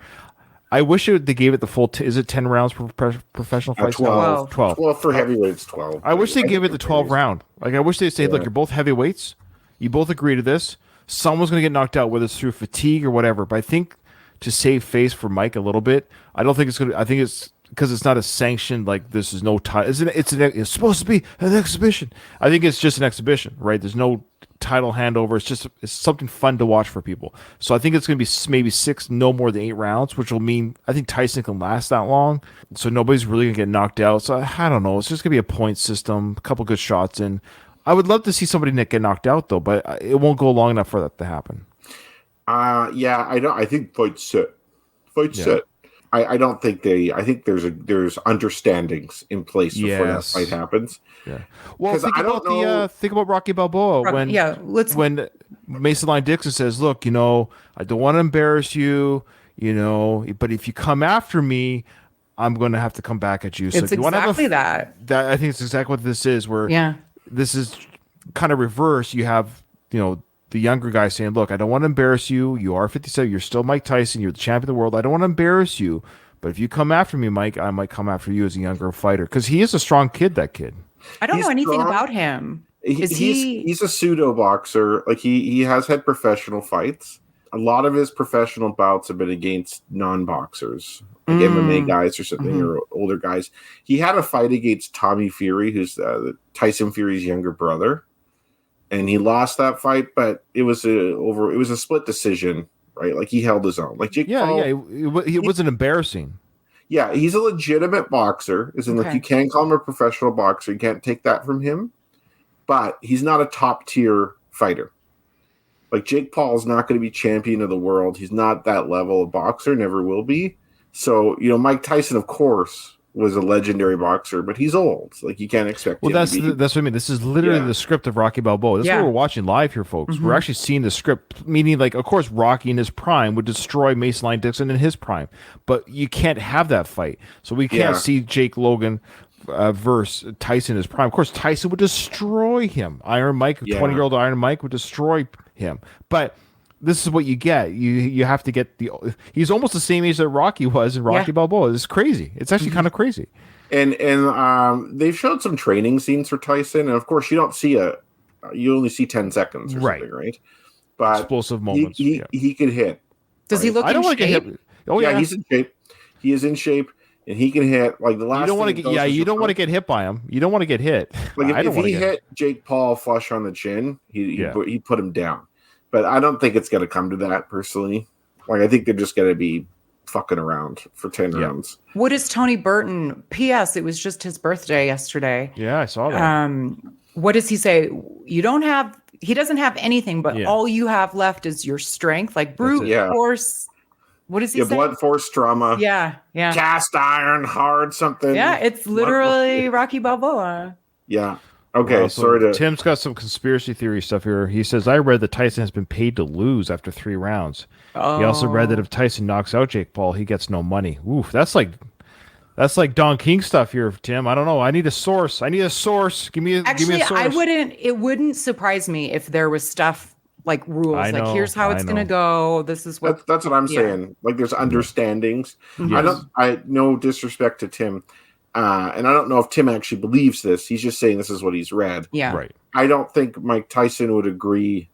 Speaker 2: I wish they gave it the full. Is it 10 rounds per professional fight?
Speaker 4: 12.
Speaker 2: 12.
Speaker 4: Well, for heavyweights, 12.
Speaker 2: I wish they gave it the 12 round. Like, I wish they say, look, you're both heavyweights. You both agree to this. Someone's going to get knocked out, whether it's through fatigue or whatever. But I think to save face for Mike a little bit, I don't think it's going to. I think it's because it's not a sanctioned, like, this is no title. It's supposed to be an exhibition. I think it's just an exhibition, right? There's no title handover. It's something fun to watch for people. So I think it's going to be maybe 6, no more than 8 rounds, which will mean I think Tyson can last that long. So nobody's really going to get knocked out. So I don't know. It's just going to be a point system, a couple good shots in. I would love to see somebody get knocked out, though, but it won't go long enough for that to happen.
Speaker 4: Yeah, I think fight set. I don't think I think there's understandings in place before that fight happens.
Speaker 2: Yeah. Well, think about Rocky Balboa when Mason Line Dixon says, "Look, I don't want to embarrass you, but if you come after me, I'm going to have to come back at you." So
Speaker 3: it's exactly that.
Speaker 2: I think it's exactly what this is. Where this is kind of reverse. You have the younger guy saying, look, I don't want to embarrass you. You are 57. You're still Mike Tyson. You're the champion of the world. I don't want to embarrass you. But if you come after me, Mike, I might come after you as a younger fighter. Because he is a strong kid, that kid.
Speaker 3: I don't know anything about him.
Speaker 4: He's a pseudo boxer. Like, he has had professional fights. A lot of his professional bouts have been against non-boxers, like MMA guys or something, or older guys. He had a fight against Tommy Fury, who's Tyson Fury's younger brother. And he lost that fight, but it was a split decision, right? Like, he held his own. Like Jake Paul,
Speaker 2: it wasn't embarrassing.
Speaker 4: Yeah, he's a legitimate boxer. Like, you can call him a professional boxer. You can't take that from him. But he's not a top tier fighter. Like, Jake Paul is not going to be champion of the world. He's not that level of boxer. Never will be. So, Mike Tyson, of course, was a legendary boxer, but he's old. Like, you can't expect.
Speaker 2: Well, that's what I mean. This is literally the script of Rocky Balboa. This is what we're watching live here, folks. We're actually seeing the script. Meaning, like, of course, Rocky in his prime would destroy Mason Line Dixon in his prime, but you can't have that fight. So we can't see Jake Logan versus Tyson in his prime. Of course, Tyson would destroy him. Iron Mike, 20-year-old Iron Mike, would destroy him. But this is what you get. You have to get he's almost the same age that Rocky was in Rocky Balboa. It's crazy. It's actually kind of crazy.
Speaker 4: And they've showed some training scenes for Tyson, and of course you only see 10 seconds or something, right? But
Speaker 2: explosive moments.
Speaker 4: He could hit.
Speaker 3: Does he look in shape?
Speaker 2: Oh yeah,
Speaker 4: he's in shape. He is in shape, and he can hit. Like, the last. You don't want to get. You don't want to get hit by him. You don't want to get hit. Like, if he hit Jake Paul flush on the chin, he put him down. But I don't think it's going to come to that, personally. Like, I think they're just going to be fucking around for 10 rounds.
Speaker 3: What is Tony Burton? P.S. It was just his birthday yesterday.
Speaker 2: Yeah, I saw that.
Speaker 3: What does he say? He doesn't have anything, but all you have left is your strength, like brute force. What does he say?
Speaker 4: Blunt force trauma.
Speaker 3: Yeah.
Speaker 4: Cast iron, hard something.
Speaker 3: Yeah, it's literally Rocky Balboa.
Speaker 4: Yeah. Okay, well,
Speaker 2: Tim's got some conspiracy theory stuff here. He says, I read that Tyson has been paid to lose after 3 rounds. He also read that if Tyson knocks out Jake Paul, he gets no money. Oof, that's like Don King stuff here, Tim. I don't know. I need a source. Give me a source.
Speaker 3: It wouldn't surprise me if there was stuff like rules. Like, here's how it's gonna go. This is what
Speaker 4: that's what I'm saying. Like, there's understandings. Yes. No disrespect to Tim. And I don't know if Tim actually believes this. He's just saying this is what he's read.
Speaker 3: Yeah.
Speaker 2: Right.
Speaker 4: I don't think Mike Tyson would agree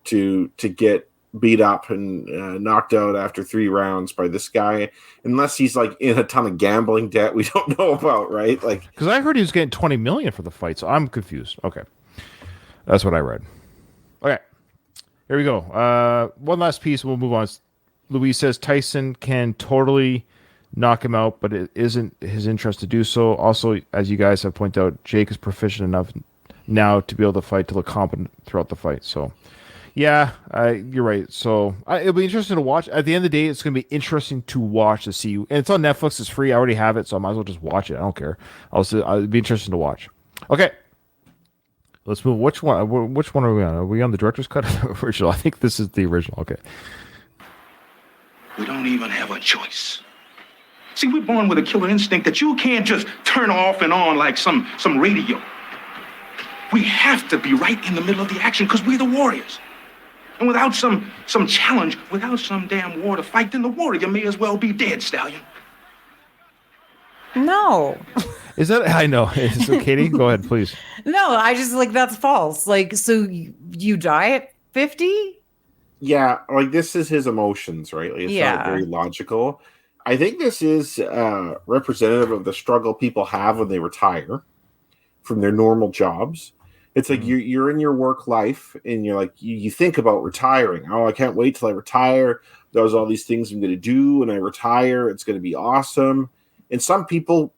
Speaker 4: to get beat up and knocked out after 3 rounds by this guy, unless he's like in a ton of gambling debt we don't know about, right? Like,
Speaker 2: because I heard he was getting $20 million for the fight, so I'm confused. Okay, that's what I read. Okay, here we go. One last piece, and we'll move on. Louise says Tyson can totally knock him out, but it isn't his interest to do so. Also, as you guys have pointed out, Jake is proficient enough now to be able to fight, to look competent throughout the fight. So, yeah, you're right. So it'll be interesting to watch. At the end of the day, it's going to be interesting to watch to see. And it's on Netflix. It's free. I already have it, so I might as well just watch it. I don't care. It'll be interesting to watch. Okay. Let's move. Which one are we on? Are we on the director's cut or the original? I think this is the original. Okay.
Speaker 6: We don't even have a choice. See, we're born with a killer instinct that you can't just turn off and on like some radio. We have to be right in the middle of the action because we're the warriors. And without some challenge, without some damn war to fight, then the warrior may as well be dead, Stallion.
Speaker 3: No.
Speaker 2: Is that, I know. So Katie, go ahead, please.
Speaker 3: No, I just like, that's false. Like, so you die at 50?
Speaker 4: yeah, like this is his emotions, right? Like, it's not very logical. I think this is representative of the struggle people have when they retire from their normal jobs. It's like you're in your work life and you're like, you think about retiring. Oh, I can't wait till I retire. There's all these things I'm going to do when I retire. It's going to be awesome. And some people,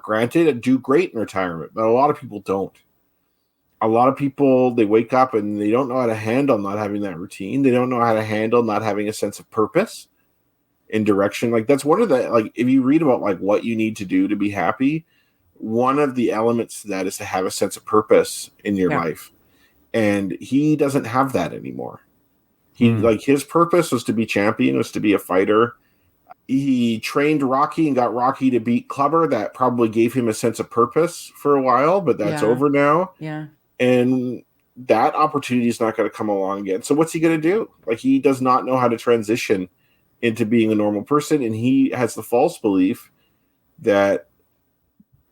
Speaker 4: granted, do great in retirement, but a lot of people don't. A lot of people, they wake up and they don't know how to handle not having that routine. They don't know how to handle not having a sense of purpose and direction. Like that's one of the, like, if you read about like what you need to do to be happy, one of the elements to that is to have a sense of purpose in your life. And he doesn't have that anymore. He like his purpose was to be champion, was to be a fighter. He trained Rocky and got Rocky to beat Clubber. That probably gave him a sense of purpose for a while, but that's over now.
Speaker 3: Yeah.
Speaker 4: And that opportunity is not going to come along again. So what's he going to do? Like he does not know how to transition into being a normal person. And he has the false belief that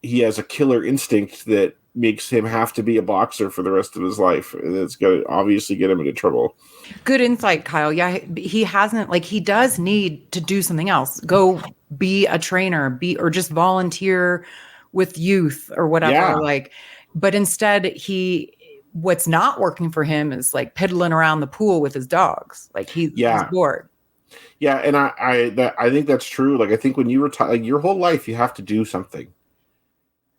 Speaker 4: he has a killer instinct that makes him have to be a boxer for the rest of his life. And it's going to obviously get him into trouble.
Speaker 3: Good insight, Kyle. Yeah, he hasn't, like, he does need to do something else. Go be a trainer, or just volunteer with youth or whatever.
Speaker 4: Yeah.
Speaker 3: Like, but instead what's not working for him is like piddling around the pool with his dogs. Like he's bored.
Speaker 4: Yeah. And I think that's true. Like, I think when you retire, like your whole life, you have to do something.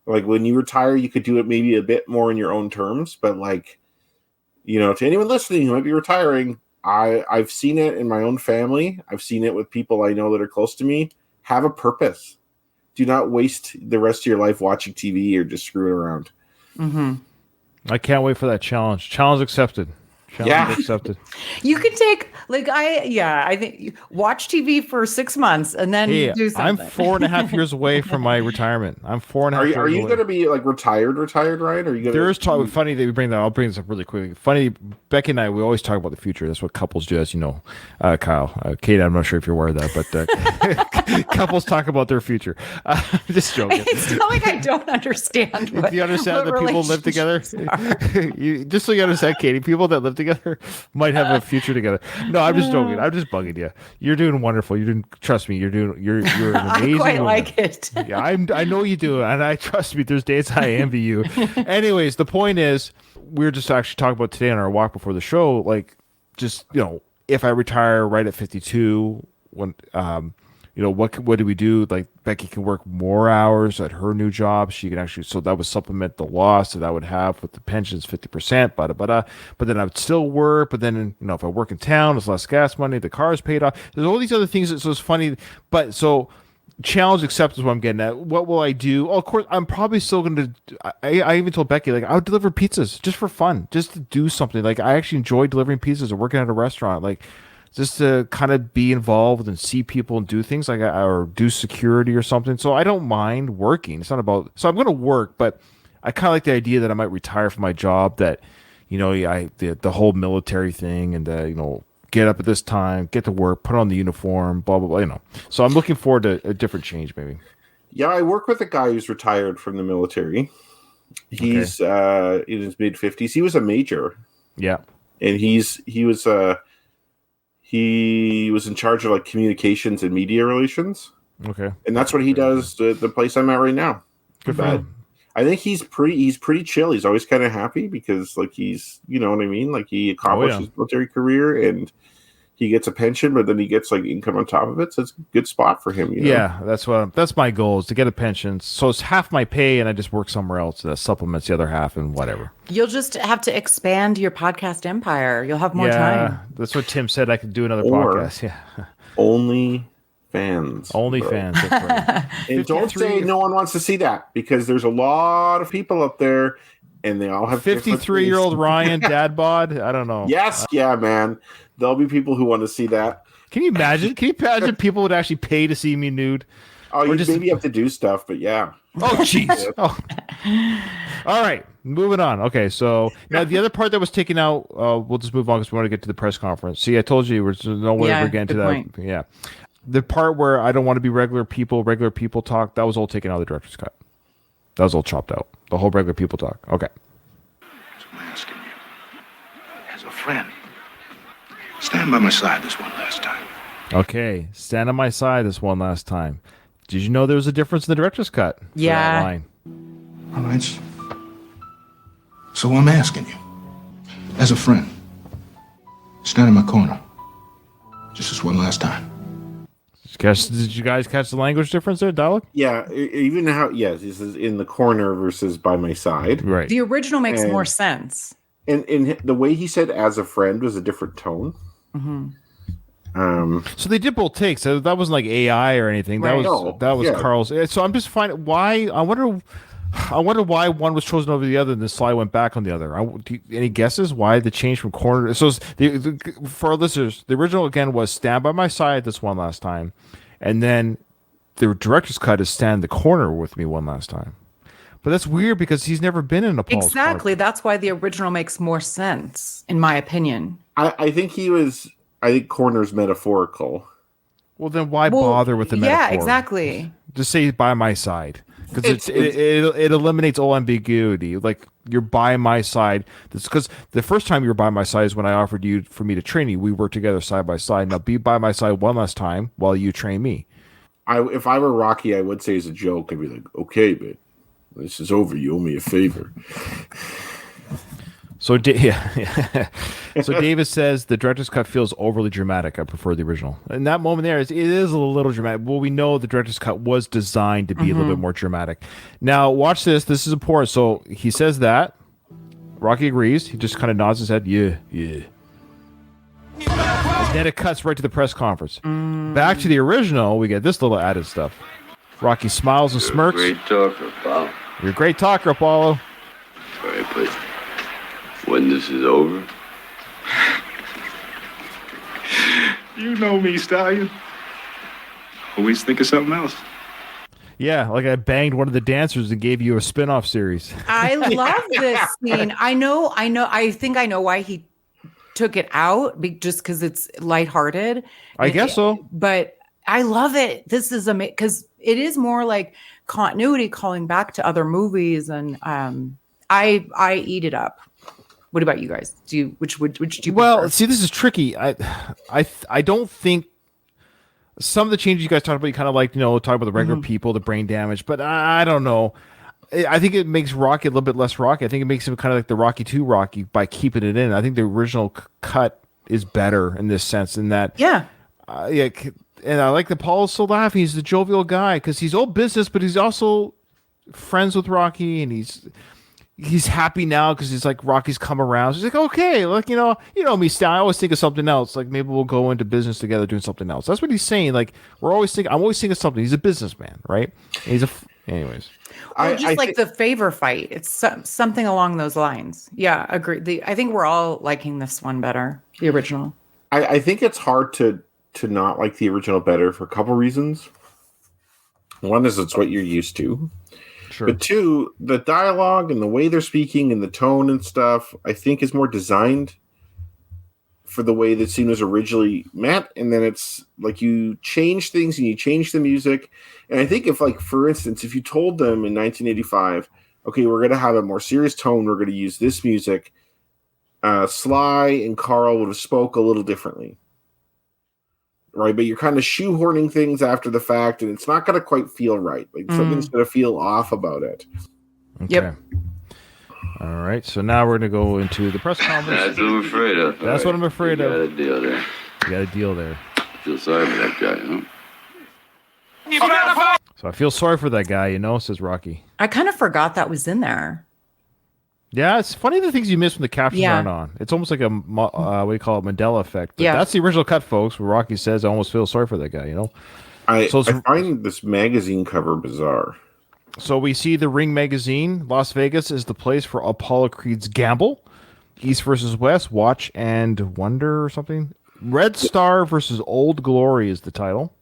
Speaker 4: Like when you retire, you could do it maybe a bit more in your own terms, but like, you know, to anyone listening who might be retiring, I've seen it in my own family. I've seen it with people I know that are close to me. Have a purpose. Do not waste the rest of your life watching TV or just screwing around.
Speaker 3: Mm-hmm.
Speaker 2: I can't wait for that challenge. Challenge accepted. Challenge accepted.
Speaker 3: You could take I think watch TV for 6 months and then do something.
Speaker 2: I'm 4.5 years away from my retirement. I'm 4.5 years away.
Speaker 4: Are you going to be like retired, right? Are you going?
Speaker 2: There's talk. Funny that we bring that. I'll bring this up really quickly. Funny, Becky and I, we always talk about the future. That's what couples do, as you know, Kyle. Kate, I'm not sure if you're aware of that, but couples talk about their future. Just joking.
Speaker 3: It's not like I don't understand.
Speaker 2: Do you understand that people live together? Just so you understand, Katie, people that live together might have a future together. No, I'm just joking. I'm just bugging you. You're doing wonderful. Trust me. You're an amazing.
Speaker 3: I quite
Speaker 2: woman.
Speaker 3: like it.
Speaker 2: Yeah, I know you do, and I trust me. There's days I envy you. Anyways, the point is, we were just actually talking about today on our walk before the show. Like, just if I retire right at 52, when what do we do? Like, Becky can work more hours at her new job. She can actually, so that would supplement the loss that I would have with the pensions, 50%, but then I would still work. But then, if I work in town, there's less gas money, the car's paid off. There's all these other things. So it's funny, but so challenge acceptance is what I'm getting at. What will I do? Oh, of course, I'm probably still going to, I even told Becky, like, I would deliver pizzas just for fun, just to do something. Like, I actually enjoy delivering pizzas or working at a restaurant. Like, just to kind of be involved and see people and do things like, or do security or something. So I don't mind working. It's not about, so I'm going to work, but I kind of like the idea that I might retire from my job, that, the whole military thing and get up at this time, get to work, put on the uniform, blah, blah, blah, So I'm looking forward to a different change maybe.
Speaker 4: Yeah. I work with a guy who's retired from the military. He's in his mid 50s. He was a major.
Speaker 2: Yeah.
Speaker 4: And he was He was in charge of like communications and media relations.
Speaker 2: Okay.
Speaker 4: And that's what he does at the place I'm at right now.
Speaker 2: Good for him.
Speaker 4: I think he's pretty chill. He's always kind of happy because like he's, you know what I mean? Like he accomplished his military career and he gets a pension, but then he gets like income on top of it. So it's a good spot for him. You know?
Speaker 2: Yeah, that's my goal is to get a pension. So it's half my pay and I just work somewhere else that supplements the other half and whatever.
Speaker 3: You'll just have to expand your podcast empire. You'll have more time.
Speaker 2: That's what Tim said. I could do another podcast. Yeah.
Speaker 4: Only fans.
Speaker 2: That's right.
Speaker 4: And don't say no one wants to see that because there's a lot of people up there and they all have
Speaker 2: 53-year-old Ryan dad bod. I don't know.
Speaker 4: Yes, yeah, man. There'll be people who want to see that.
Speaker 2: Can you imagine? People would actually pay to see me nude?
Speaker 4: Oh, you maybe have to do stuff, but yeah.
Speaker 2: Oh, jeez. Oh. All right, moving on. Okay, so now the other part that was taken out, we'll just move on because we want to get to the press conference. See, I told you there's no way we're getting to that.
Speaker 3: Point.
Speaker 2: Yeah. The part where I don't want to be regular people talk, that was all taken out of the director's cut. That was all chopped out. The whole regular people talk. Okay.
Speaker 6: So I'm asking you, as a friend, stand by my side this one last time.
Speaker 2: Okay, stand on my side this one last time. Did you know there was a difference in the director's cut? For
Speaker 3: Yeah.
Speaker 2: that line?
Speaker 6: All right. So I'm asking you, as a friend, stand in my corner. Just this one last time.
Speaker 2: Did you guys catch the language difference there, Dalek?
Speaker 4: Yeah, even this is in the corner versus by my side.
Speaker 2: Right.
Speaker 3: The original makes more sense.
Speaker 4: And the way he said "as a friend" was a different tone.
Speaker 3: Mm-hmm.
Speaker 2: So they did both takes. So that wasn't like AI or anything.
Speaker 3: Right.
Speaker 2: That was Carl's. So I'm just finding why. I wonder why one was chosen over the other, and the slide went back on the other. Any guesses why the change from corner? So for our listeners, the original again was "Stand by my side" this one last time, and then the director's cut is "Stand in the corner with me" one last time. But that's weird because he's never been in a Paul's
Speaker 3: Exactly.
Speaker 2: corner.
Speaker 3: That's why the original makes more sense, in my opinion.
Speaker 4: I think corner's metaphorical.
Speaker 2: Well, then why bother with the metaphor?
Speaker 3: Yeah, exactly.
Speaker 2: Just say "by my side." Because it eliminates all ambiguity. Like you're by my side. Because the first time you were by my side is when I offered you for me to train you. We worked together side by side. Now be by my side one last time while you train me.
Speaker 4: If I were Rocky, I would say as a joke, I'd be like, "Okay, but this is over. You owe me a favor."
Speaker 2: So So David says the director's cut feels overly dramatic. I prefer the original. In that moment there, it is a little dramatic. Well, we know the director's cut was designed to be a little bit more dramatic. Now, watch this. This is important. So he says that. Rocky agrees. He just kind of nods his head. Yeah. And then it cuts right to the press conference. Back to the original, we get this little added stuff. Rocky smiles and smirks.
Speaker 1: Great talker, Apollo.
Speaker 2: You're a great talker, Apollo.
Speaker 1: All right, but when this is over,
Speaker 6: You know me, Stallion. Always think of something else.
Speaker 2: Yeah, like I banged one of the dancers and gave you a spin-off series.
Speaker 3: I love this scene. I know. I think I know why he took it out, just because it's lighthearted.
Speaker 2: I guess so.
Speaker 3: But I love it. This is amazing because it is more like continuity, calling back to other movies, and I eat it up. What about you guys? Which do you
Speaker 2: Well,
Speaker 3: prefer?
Speaker 2: see, this is tricky. I don't think some of the changes you guys talked about, you kind of like, talk about the regular people, the brain damage, but I don't know. I think it makes Rocky a little bit less Rocky. I think it makes him kind of like the Rocky 2 Rocky by keeping it in. I think the original cut is better in this sense, in that, and I like that Paul's so laughing. He's the jovial guy because he's old business, but he's also friends with Rocky, and he's happy now because he's like, Rocky's come around. So he's like, okay, like, you know me, Stan. I always think of something else. Like maybe we'll go into business together doing something else. That's what he's saying. Like I'm always thinking of something. He's a businessman, right? And anyways.
Speaker 3: Or just like the favor fight. It's something along those lines. Yeah, agree. I think we're all liking this one better, the original.
Speaker 4: I think it's hard to not like the original better for a couple reasons. One is it's what you're used to.
Speaker 2: Sure.
Speaker 4: But two, the dialogue and the way they're speaking and the tone and stuff, I think is more designed for the way the scene was originally meant. And then it's like you change things and you change the music. And I think if, like, for instance, if you told them in 1985, okay, we're going to have a more serious tone, we're going to use this music, Sly and Carl would have spoke a little differently. right? But you're kind of shoehorning things after the fact, and it's not going to quite feel right. Like something's going to feel off about it.
Speaker 2: Okay. Yep. All right. So now we're going to go into the press conference.
Speaker 1: That's what I'm afraid of.
Speaker 2: That's what I'm afraid of.
Speaker 1: You got a deal there.
Speaker 2: You got a deal there.
Speaker 1: Feel sorry for that guy, huh?
Speaker 2: So I feel sorry for that guy, says Rocky.
Speaker 3: I kind of forgot that was in there.
Speaker 2: Yeah, it's funny the things you miss when the captions aren't on. It's almost like a what do you call it, Mandela effect. But that's the original cut, folks. Where Rocky says, "I almost feel sorry for that guy."
Speaker 4: I find this magazine cover bizarre.
Speaker 2: So we see the Ring magazine. Las Vegas is the place for Apollo Creed's gamble. East versus West, watch and wonder or something. Red Star versus Old Glory is the title.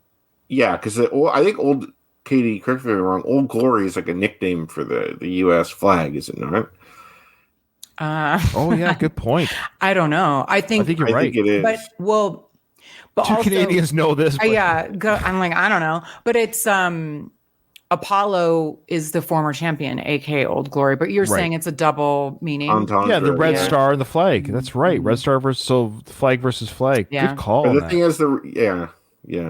Speaker 4: Yeah, because I think Katie, correct me if I'm wrong, Old Glory is like a nickname for the U.S. flag, is it not?
Speaker 2: Oh yeah, good point.
Speaker 3: I don't know. I think
Speaker 2: you're right.
Speaker 4: I think it is.
Speaker 3: But
Speaker 2: two
Speaker 3: also,
Speaker 2: Canadians know this. But...
Speaker 3: I'm like, I don't know. But it's Apollo is the former champion, aka Old Glory. But you're saying it's a double meaning.
Speaker 4: Entendre,
Speaker 2: yeah, the Red Star and the flag. That's right. Red Star versus flag versus flag.
Speaker 3: Yeah.
Speaker 2: Good call.
Speaker 4: But the thing is, yeah.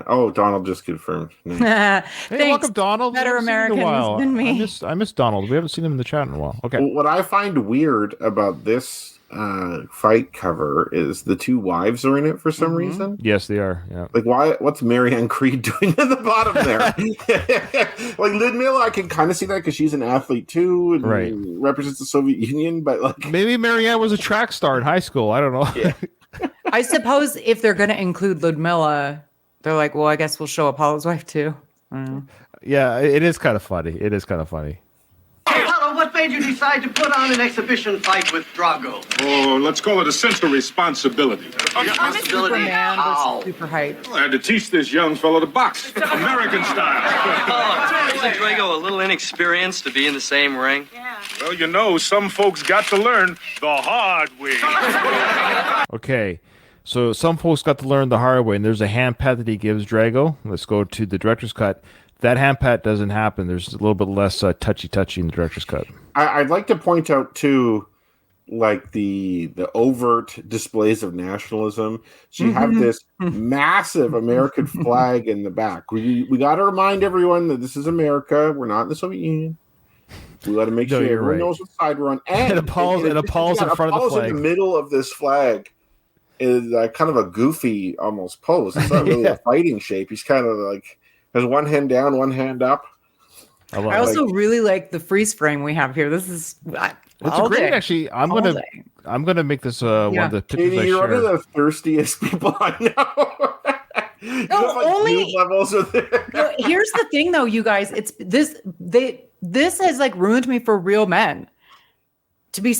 Speaker 4: Oh, Donald just confirmed.
Speaker 2: Hey, welcome, Donald.
Speaker 3: Better Americans than me.
Speaker 2: I miss Donald. We haven't seen him in the chat in a while. Okay.
Speaker 4: What I find weird about this fight cover is the two wives are in it for some reason.
Speaker 2: Yes, they are. Yeah.
Speaker 4: Like, why? What's Marianne Creed doing at the bottom there? Like Ludmilla, I can kind of see that because she's an athlete too, and represents the Soviet Union. But like,
Speaker 2: maybe Marianne was a track star in high school. I don't know.
Speaker 4: Yeah.
Speaker 3: I suppose if they're going to include Ludmilla, they're like, well, I guess we'll show Apollo's wife too. I don't know.
Speaker 2: Yeah, it is kind of funny.
Speaker 7: Apollo, what made you decide to put on an exhibition fight with Drago?
Speaker 6: Oh, let's call it a sense of responsibility.
Speaker 3: Superman versus Super Height.
Speaker 6: Well, I had to teach this young fellow to box, American style.
Speaker 7: Oh, isn't Drago a little inexperienced to be in the same ring?
Speaker 6: Yeah. Well, some folks got to learn the hard way.
Speaker 2: Okay. So some folks got to learn the hard way, and there's a hand pat that he gives Drago. Let's go to the director's cut. That hand pat doesn't happen. There's a little bit less touchy in the director's cut.
Speaker 4: I'd like to point out too, like the overt displays of nationalism. So you have this massive American flag in the back. We got to remind everyone that this is America. We're not in the Soviet Union. We got to make sure everyone knows what side we're on. And
Speaker 2: Apollo's in front of the flag.
Speaker 4: In the middle of this flag is kind of a goofy almost pose. It's not really a fighting shape. He's kind of like has one hand down, one hand up.
Speaker 3: I also really like the freeze frame we have here. This is
Speaker 2: it's great. Actually, I'm gonna make this one of the pictures
Speaker 4: Katie, you're one of the thirstiest people I know. Levels with it.
Speaker 3: No, here's the thing, though, you guys. It's this has like ruined me for real men. To be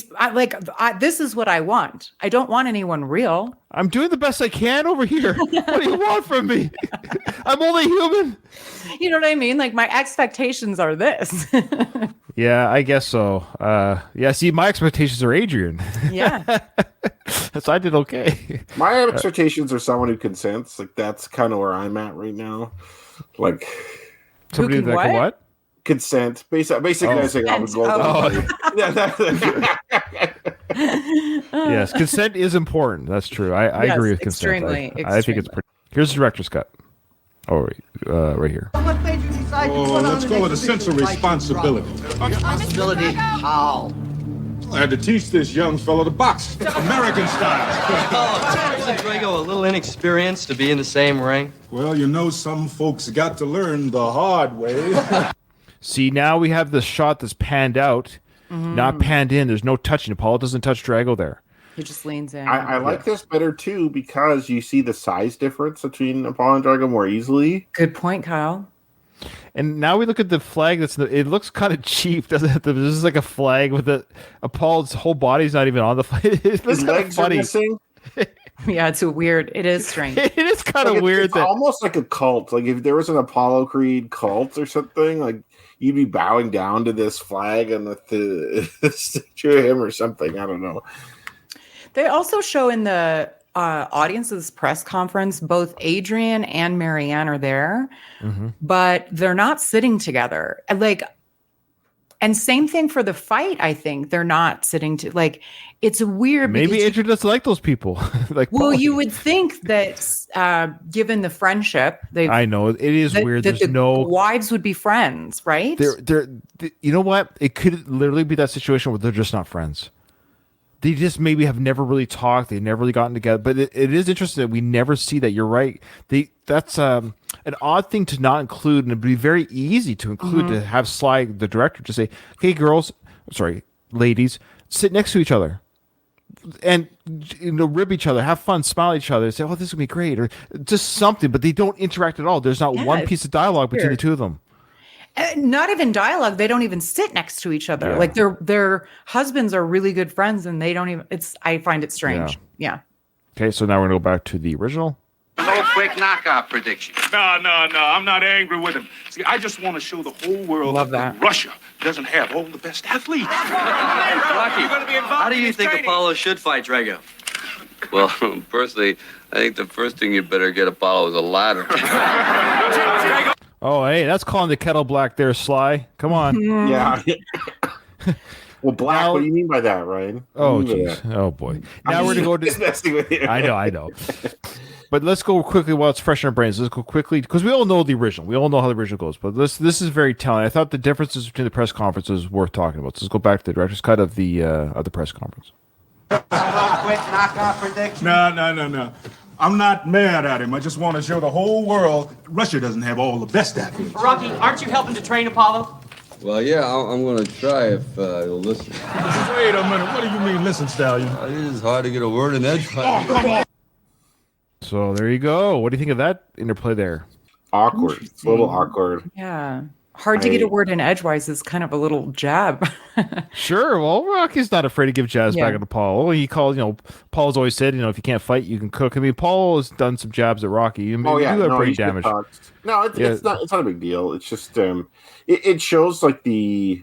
Speaker 3: this is what I want. I don't want anyone real.
Speaker 2: I'm doing the best I can over here. What do you want from me? I'm only human.
Speaker 3: You know what I mean? Like my expectations are this.
Speaker 2: Yeah, I guess so. See, my expectations are Adrian.
Speaker 3: Yeah.
Speaker 2: So I did okay.
Speaker 4: My expectations are someone who consents. Like that's kind of where I'm at right now. Like
Speaker 2: somebody that can what?
Speaker 4: Consent. Basically, I say I would go.
Speaker 2: Yes, consent is important. That's true. I agree with consent. I think it's pretty. Here's the director's cut. Oh, right here.
Speaker 7: What made you decide to put on
Speaker 6: let's call it a sense of responsibility.
Speaker 7: Responsibility? How?
Speaker 6: I had to teach this young fellow to box, American style.
Speaker 7: Oh, isn't Drago a little inexperienced to be in the same ring?
Speaker 6: Well, some folks got to learn the hard way.
Speaker 2: See, now we have the shot that's panned out, not panned in. There's no touching. Apollo doesn't touch Drago there.
Speaker 3: He just leans in.
Speaker 4: I like this better, too, because you see the size difference between Apollo and Drago more easily.
Speaker 3: Good point, Kyle.
Speaker 2: And now we look at the flag. It looks kind of cheap, doesn't it? This is like a flag with Apollo's whole body's not even on the flag. It looks kind of funny.
Speaker 3: Yeah, it's weird. It is strange.
Speaker 2: It is kind of weird.
Speaker 4: It's almost like a cult. Like if there was an Apollo Creed cult or something, like you'd be bowing down to this flag and with the statue of him or something. I don't know.
Speaker 3: They also show in the audience's press conference, both Adrian and Marianne are there, but they're not sitting together. Like, And same thing for the fight. I think they're not sitting to like. It's weird.
Speaker 2: Maybe Adrian doesn't like those people. Like,
Speaker 3: well, you would think that given the friendship,
Speaker 2: I know it is weird.
Speaker 3: That
Speaker 2: There's no
Speaker 3: wives would be friends, right?
Speaker 2: They're you know what? It could literally be that situation where they're just not friends. They just maybe have never really talked. They've never really gotten together. But it is interesting that we never see that. You're right. That's an odd thing to not include, and it'd be very easy to include to have Sly, the director, to say, "Hey, ladies, sit next to each other, and rib each other, have fun, smile at each other, say, oh, this is gonna be great," or just something. But they don't interact at all. There's not one piece of dialogue between the two of them.
Speaker 3: Not even dialogue. They don't even sit next to each other. Yeah. Like their husbands are really good friends, and they don't even. I find it strange. Yeah.
Speaker 2: Okay, so now we're gonna go back to the original.
Speaker 5: No quick knockout prediction.
Speaker 6: No. I'm not angry with him. See, I just want to show the whole world that Russia doesn't have all the best athletes.
Speaker 7: Rocky, how do you think Apollo should fight Drago?
Speaker 1: Well, personally, I think the first thing you better get Apollo is a ladder.
Speaker 2: Oh, hey, that's calling the kettle black there, Sly. Come on.
Speaker 4: Yeah. Well, black, what do you mean by that, Ryan?
Speaker 2: Oh, jeez. Oh, boy. Now we're going to go to...
Speaker 4: messing with you.
Speaker 2: I know. But let's go quickly while it's fresh in our brains. Let's go quickly, because we all know the original. We all know how the original goes. But this is very telling. I thought the differences between the press conferences was worth talking about. So let's go back to the director's cut of the press conference.
Speaker 5: No quick knockout prediction.
Speaker 6: No. I'm not mad at him. I just want to show the whole world Russia doesn't have all the best athletes.
Speaker 8: Rocky, aren't you helping to train Apollo?
Speaker 1: Well, yeah, I'm going to try if you'll listen.
Speaker 6: Wait a minute. What do you mean, listen, Stallion?
Speaker 1: It is hard to get a word in edgewise.
Speaker 6: Oh, come on.
Speaker 2: So there you go. What do you think of that interplay there?
Speaker 4: Awkward. It's a little awkward.
Speaker 3: Yeah. Hard to get a word in edgewise is kind of a little jab.
Speaker 2: Sure. Well, Rocky's not afraid to give jabs back at Paul. He calls, Paul's always said, if you can't fight, you can cook. I mean, Paul has done some jabs at Rocky. You have brain damage.
Speaker 4: No, it's not a big deal. It's just it shows like the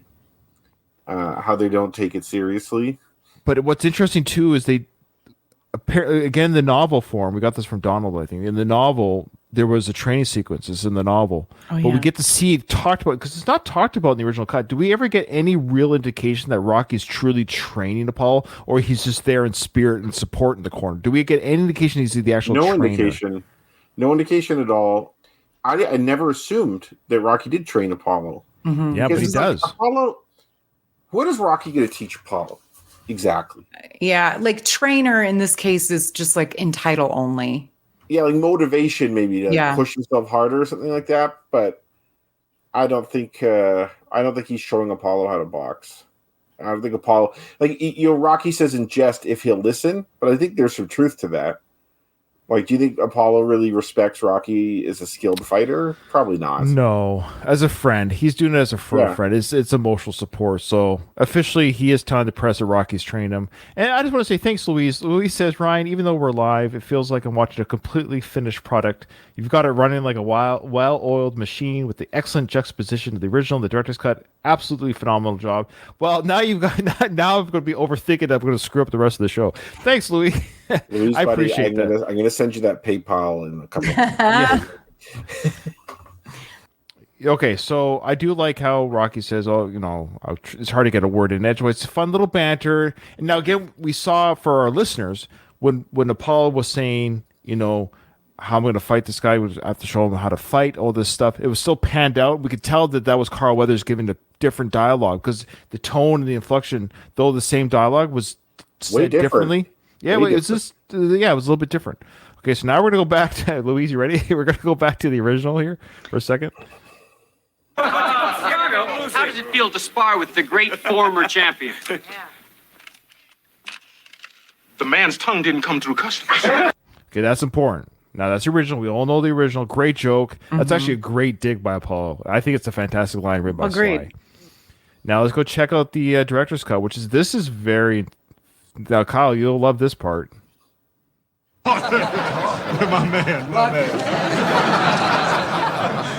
Speaker 4: how they don't take it seriously.
Speaker 2: But what's interesting too is again, the novel form. We got this from Donald, I think. In the novel, there was a training sequences in the novel, but we get to see it talked about because it's not talked about in the original cut. Do we ever get any real indication that Rocky's truly training Apollo, or he's just there in spirit and support in the corner? Do we get any indication he's the actual trainer?
Speaker 4: No indication at all. I never assumed that Rocky did train Apollo.
Speaker 2: Mm-hmm. Yeah, but he does.
Speaker 4: Apollo. What is Rocky going to teach Apollo? Exactly.
Speaker 3: Yeah, like trainer in this case is just like in title only.
Speaker 4: Yeah, like motivation maybe to push himself harder or something like that. But I don't think he's showing Apollo how to box. I don't think Apollo Rocky says in jest if he'll listen, but I think there's some truth to that. Like, do you think Apollo really respects Rocky as a skilled fighter? Probably not.
Speaker 2: No, as a friend, he's doing it as a friend. It's emotional support. So officially, he is telling the press that Rocky's trained him. And I just want to say thanks, Louise. Louise says, Ryan, even though we're live, it feels like I'm watching a completely finished product. You've got it running like a well-oiled machine with the excellent juxtaposition of the original, the director's cut. Absolutely phenomenal job. Well, now I'm going to be overthinking that I'm going to screw up the rest of the show. Thanks, Louise.
Speaker 4: Louise,
Speaker 2: I appreciate that.
Speaker 4: I'm going to send you that PayPal in a couple of
Speaker 2: Okay, so I do like how Rocky says, it's hard to get a word in edgewise. It's a fun little banter. And now, again, we saw for our listeners, when Apollo was saying, how I'm going to fight this guy, I have to show him how to fight, all this stuff. It was still panned out. We could tell that was Carl Weathers giving a different dialogue because the tone and the inflection, though the same dialogue, was said differently. Yeah, it was a little bit different. Okay, so now we're going to go back to Louise. You ready? We're going to go back to the original here for a second.
Speaker 8: How does it feel to spar with the great former champion?
Speaker 6: The man's tongue didn't come through customs.
Speaker 2: Okay, that's important. Now, that's the original. We all know the original. Great joke. Mm-hmm. That's actually a great dig by Apollo. I think it's a fantastic line written by Sly. Now, let's go check out the director's cut, this is very... Now, Kyle, you'll love this part.
Speaker 6: My man.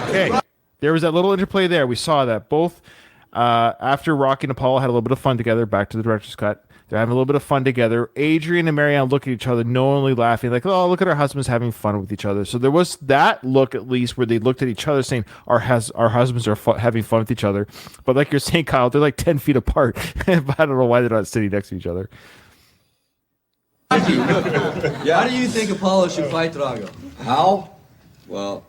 Speaker 2: Okay, there was that little interplay there. We saw that both after Rocky and Apollo had a little bit of fun together, back to the director's cut. They're having a little bit of fun together. Adrian and Marianne look at each other, knowingly laughing, like, oh, look at our husbands having fun with each other. So there was that look, at least, where they looked at each other saying, our husbands are having fun with each other. But like you're saying, Kyle, they're like 10 feet apart. But I don't know why they're not sitting next to each other.
Speaker 9: Yeah. How do you think Apollo should fight Drago?
Speaker 10: How? Well,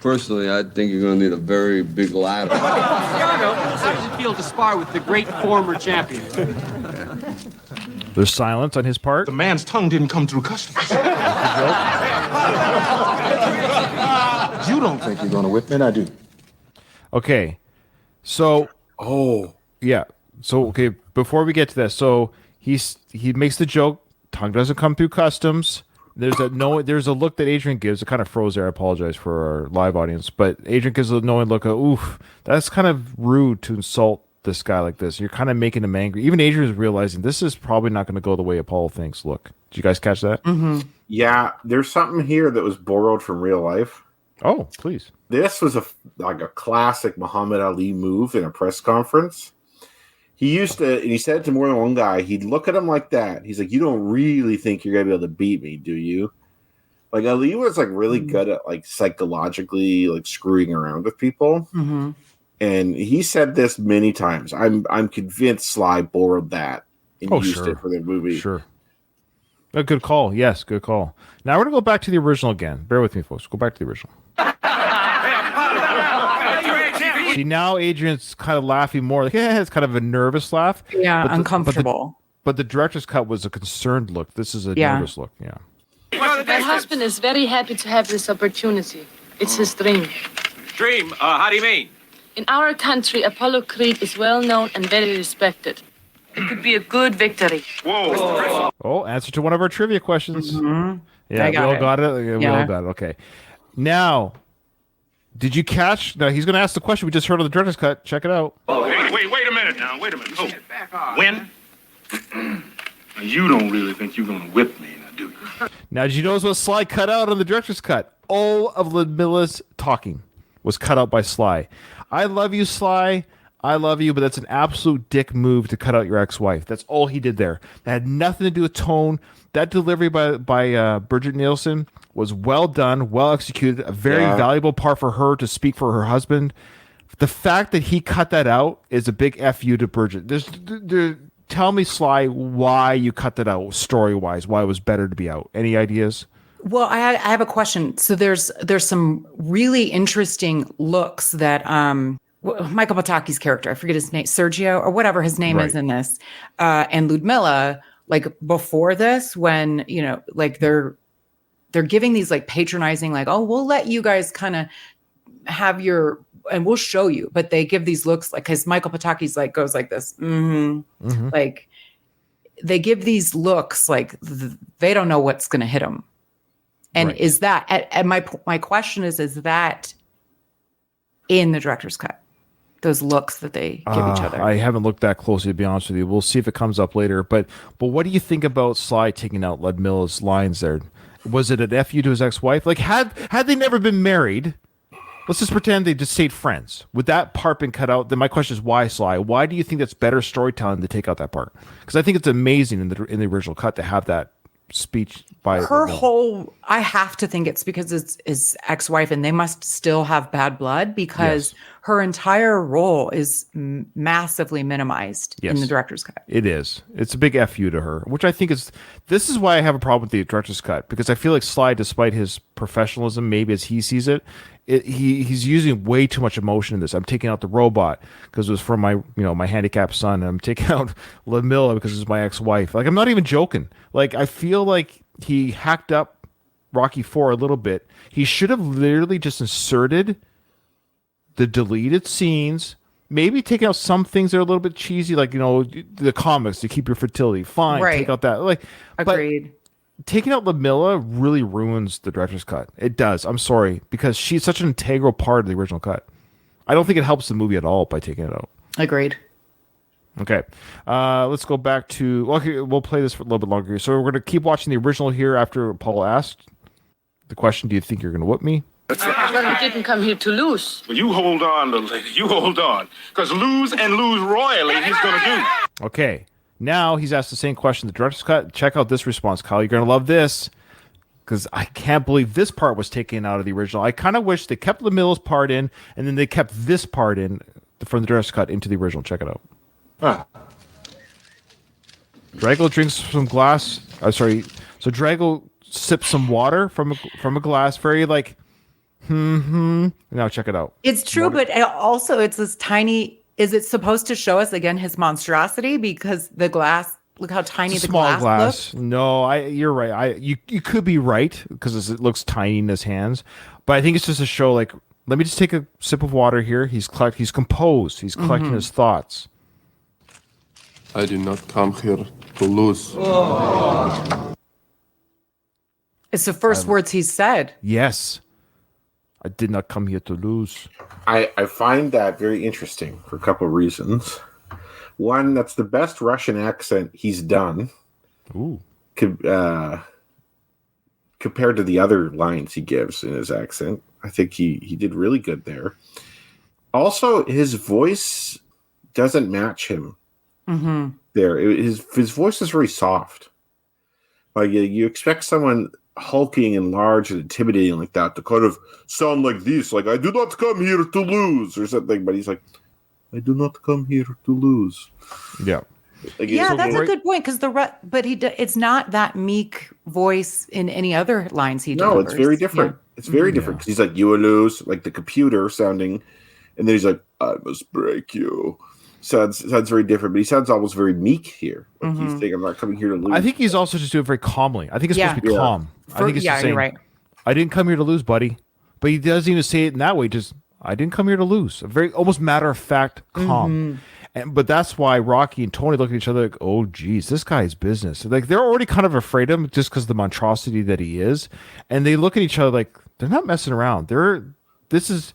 Speaker 10: personally, I think you're going to need a very big ladder.
Speaker 8: Drago, how does it feel to spar with the great former champion?
Speaker 2: There's silence on his part.
Speaker 6: The man's tongue didn't come through customs.
Speaker 11: You don't think you're going to whip me, and I do.
Speaker 2: Okay. So.
Speaker 4: Oh.
Speaker 2: Yeah. So, okay, before we get to that, so he makes the joke, tongue doesn't come through customs. There's a look that Adrian gives. It kind of froze there. I apologize for our live audience, but Adrian gives a knowing look of, oof, that's kind of rude to insult this guy like this. You're kind of making him angry. Even Adrian is realizing this is probably not going to go the way Apollo thinks. Look, did you guys catch that?
Speaker 3: Mm-hmm.
Speaker 4: Yeah, there's something here that was borrowed from real life.
Speaker 2: Oh, please.
Speaker 4: This was a classic Muhammad Ali move in a press conference. He used to, and he said to more than one guy, he'd look at him like that. He's like, you don't really think you're going to be able to beat me, do you? Like, Ali was, like, really good at, like, psychologically, like, screwing around with people.
Speaker 3: Mm-hmm.
Speaker 4: And he said this many times. I'm convinced Sly borrowed that and used it for the movie.
Speaker 2: Sure. A good call. Yes, good call. Now we're going to go back to the original again. Bear with me, folks. Go back to the original. See, now Adrian's kind of laughing more. Like, yeah, it's kind of a nervous laugh.
Speaker 3: Yeah, uncomfortable.
Speaker 2: But the director's cut was a concerned look. This is a nervous look. Yeah.
Speaker 12: My husband is very happy to have this opportunity. It's his dream.
Speaker 8: Dream? How do you mean?
Speaker 12: In our country, Apollo Creed is well known and very respected. It could be a good victory.
Speaker 6: Whoa.
Speaker 2: Oh, answer to one of our trivia questions.
Speaker 3: Mm-hmm.
Speaker 2: Yeah, we all got it. Yeah, we all got it. Okay. Now, did you catch? Now, he's going to ask the question we just heard on the director's cut. Check it out.
Speaker 6: Wait a minute now. Wait a minute. Oh. When? You don't really think you're going to whip me, now, do you?
Speaker 2: Now, did you notice what Sly cut out on the director's cut? All of Ludmilla's talking was cut out by Sly. I love you, Sly. I love you, but that's an absolute dick move to cut out your ex-wife. That's all he did there. That had nothing to do with tone. That delivery by Bridget Nielsen was well done, well executed, a very valuable part for her to speak for her husband. The fact that he cut that out is a big F you to Bridget. Tell me, Sly, why you cut that out story-wise, why it was better to be out. Any ideas?
Speaker 3: Well, I have a question. So there's some really interesting looks that Michael Pataki's character, I forget his name, Sergio or whatever his name is in this, and Ludmilla, like before this, when like they're giving these like patronizing, like, oh, we'll let you guys kind of have your, and we'll show you, but they give these looks like, because Michael Pataki's like goes like this, like they give these looks like they don't know what's going to hit them. And is that, and my question is that in the director's cut? Those looks that they give each other.
Speaker 2: I haven't looked that closely, to be honest with you. We'll see if it comes up later. But what do you think about Sly taking out Ludmilla's lines there? Was it an F you to his ex-wife? Like, had they never been married, let's just pretend they just stayed friends. Would that part been cut out? Then my question is, why, Sly? Why do you think that's better storytelling to take out that part? Because I think it's amazing in the original cut to have that speech by
Speaker 3: her whole. I have to think it's because it's his ex-wife, and they must still have bad blood because her entire role is massively minimized in the director's cut.
Speaker 2: It is. It's a big FU to her, which I think is. This is why I have a problem with the director's cut, because I feel like Sly, despite his professionalism, maybe as he sees it, he's using way too much emotion in this. I'm taking out the robot because it was from my my handicapped son, and I'm taking out Ludmilla because it's my ex-wife. Like, I'm not even joking. Like, I feel like he hacked up Rocky IV a little bit. He should have literally just inserted the deleted scenes, maybe taking out some things that are a little bit cheesy, like the comics to keep your fertility. Fine, take out that. Like,
Speaker 3: agreed.
Speaker 2: But taking out Ludmilla really ruins the director's cut. It does. I'm sorry, because she's such an integral part of the original cut. I don't think it helps the movie at all by taking it out.
Speaker 3: Agreed.
Speaker 2: Okay, let's go back to. Okay, we'll play this for a little bit longer. So we're going to keep watching the original here after Paul asked the question, do you think you're going to whip me?
Speaker 12: Well, he didn't come here to lose.
Speaker 6: Well, you hold on, little lady. You hold on. Because lose and lose royally he's going to do.
Speaker 2: Okay, Now he's asked the same question. The director's cut. Check out this response, Kyle. You're gonna love this because I can't believe this part was taken out of the original. I kind of wish they kept LaMilla's part in, and then they kept this part in from the director's cut into the original. Check it out. Drago drinks some glass. So Drago sips some water from a glass. Very like, Now check it out.
Speaker 3: It's true, but also it's this tiny. Is it supposed to show us again his monstrosity because the glass? Look how tiny the
Speaker 2: small glass.
Speaker 3: looks.
Speaker 2: No, you're right. You could be right because it looks tiny in his hands, but I think it's just to show like, let me just take a sip of water here. He's composed. He's collecting his thoughts.
Speaker 10: I did not come here to lose.
Speaker 3: It's the first words he said.
Speaker 2: Yes. I did not come here to lose.
Speaker 4: I find that very interesting for a couple of reasons. One, that's the best Russian accent he's done.
Speaker 2: Ooh.
Speaker 4: Compared to the other lines he gives in his accent. I think he did really good there. Also, his voice doesn't match him there. His voice is very soft. Like you expect someone hulking and large and intimidating like that to kind of sound like this, like I do not come here to lose or something, but he's like, I do not come here to lose.
Speaker 2: Yeah.
Speaker 4: Like,
Speaker 3: Yeah, that's a good point because it's not that meek voice in any other lines he delivers.
Speaker 4: No, it's very different. Yeah. It's very different because he's like, you will lose, like the computer sounding, and then he's like, I must break you. Sounds very different, but he sounds almost very meek here. Like he's saying, I'm not coming here to lose.
Speaker 2: I think he's also just doing it very calmly. I think it's supposed to be calm. I think it's just saying,
Speaker 3: you're right.
Speaker 2: I didn't come here to lose, buddy. But he doesn't even say it in that way. Just, I didn't come here to lose. A very almost matter of fact, calm. But that's why Rocky and Tony look at each other like, oh, geez, this guy's business. Like they're already kind of afraid of him just because of the monstrosity that he is. And they look at each other like they're not messing around. This is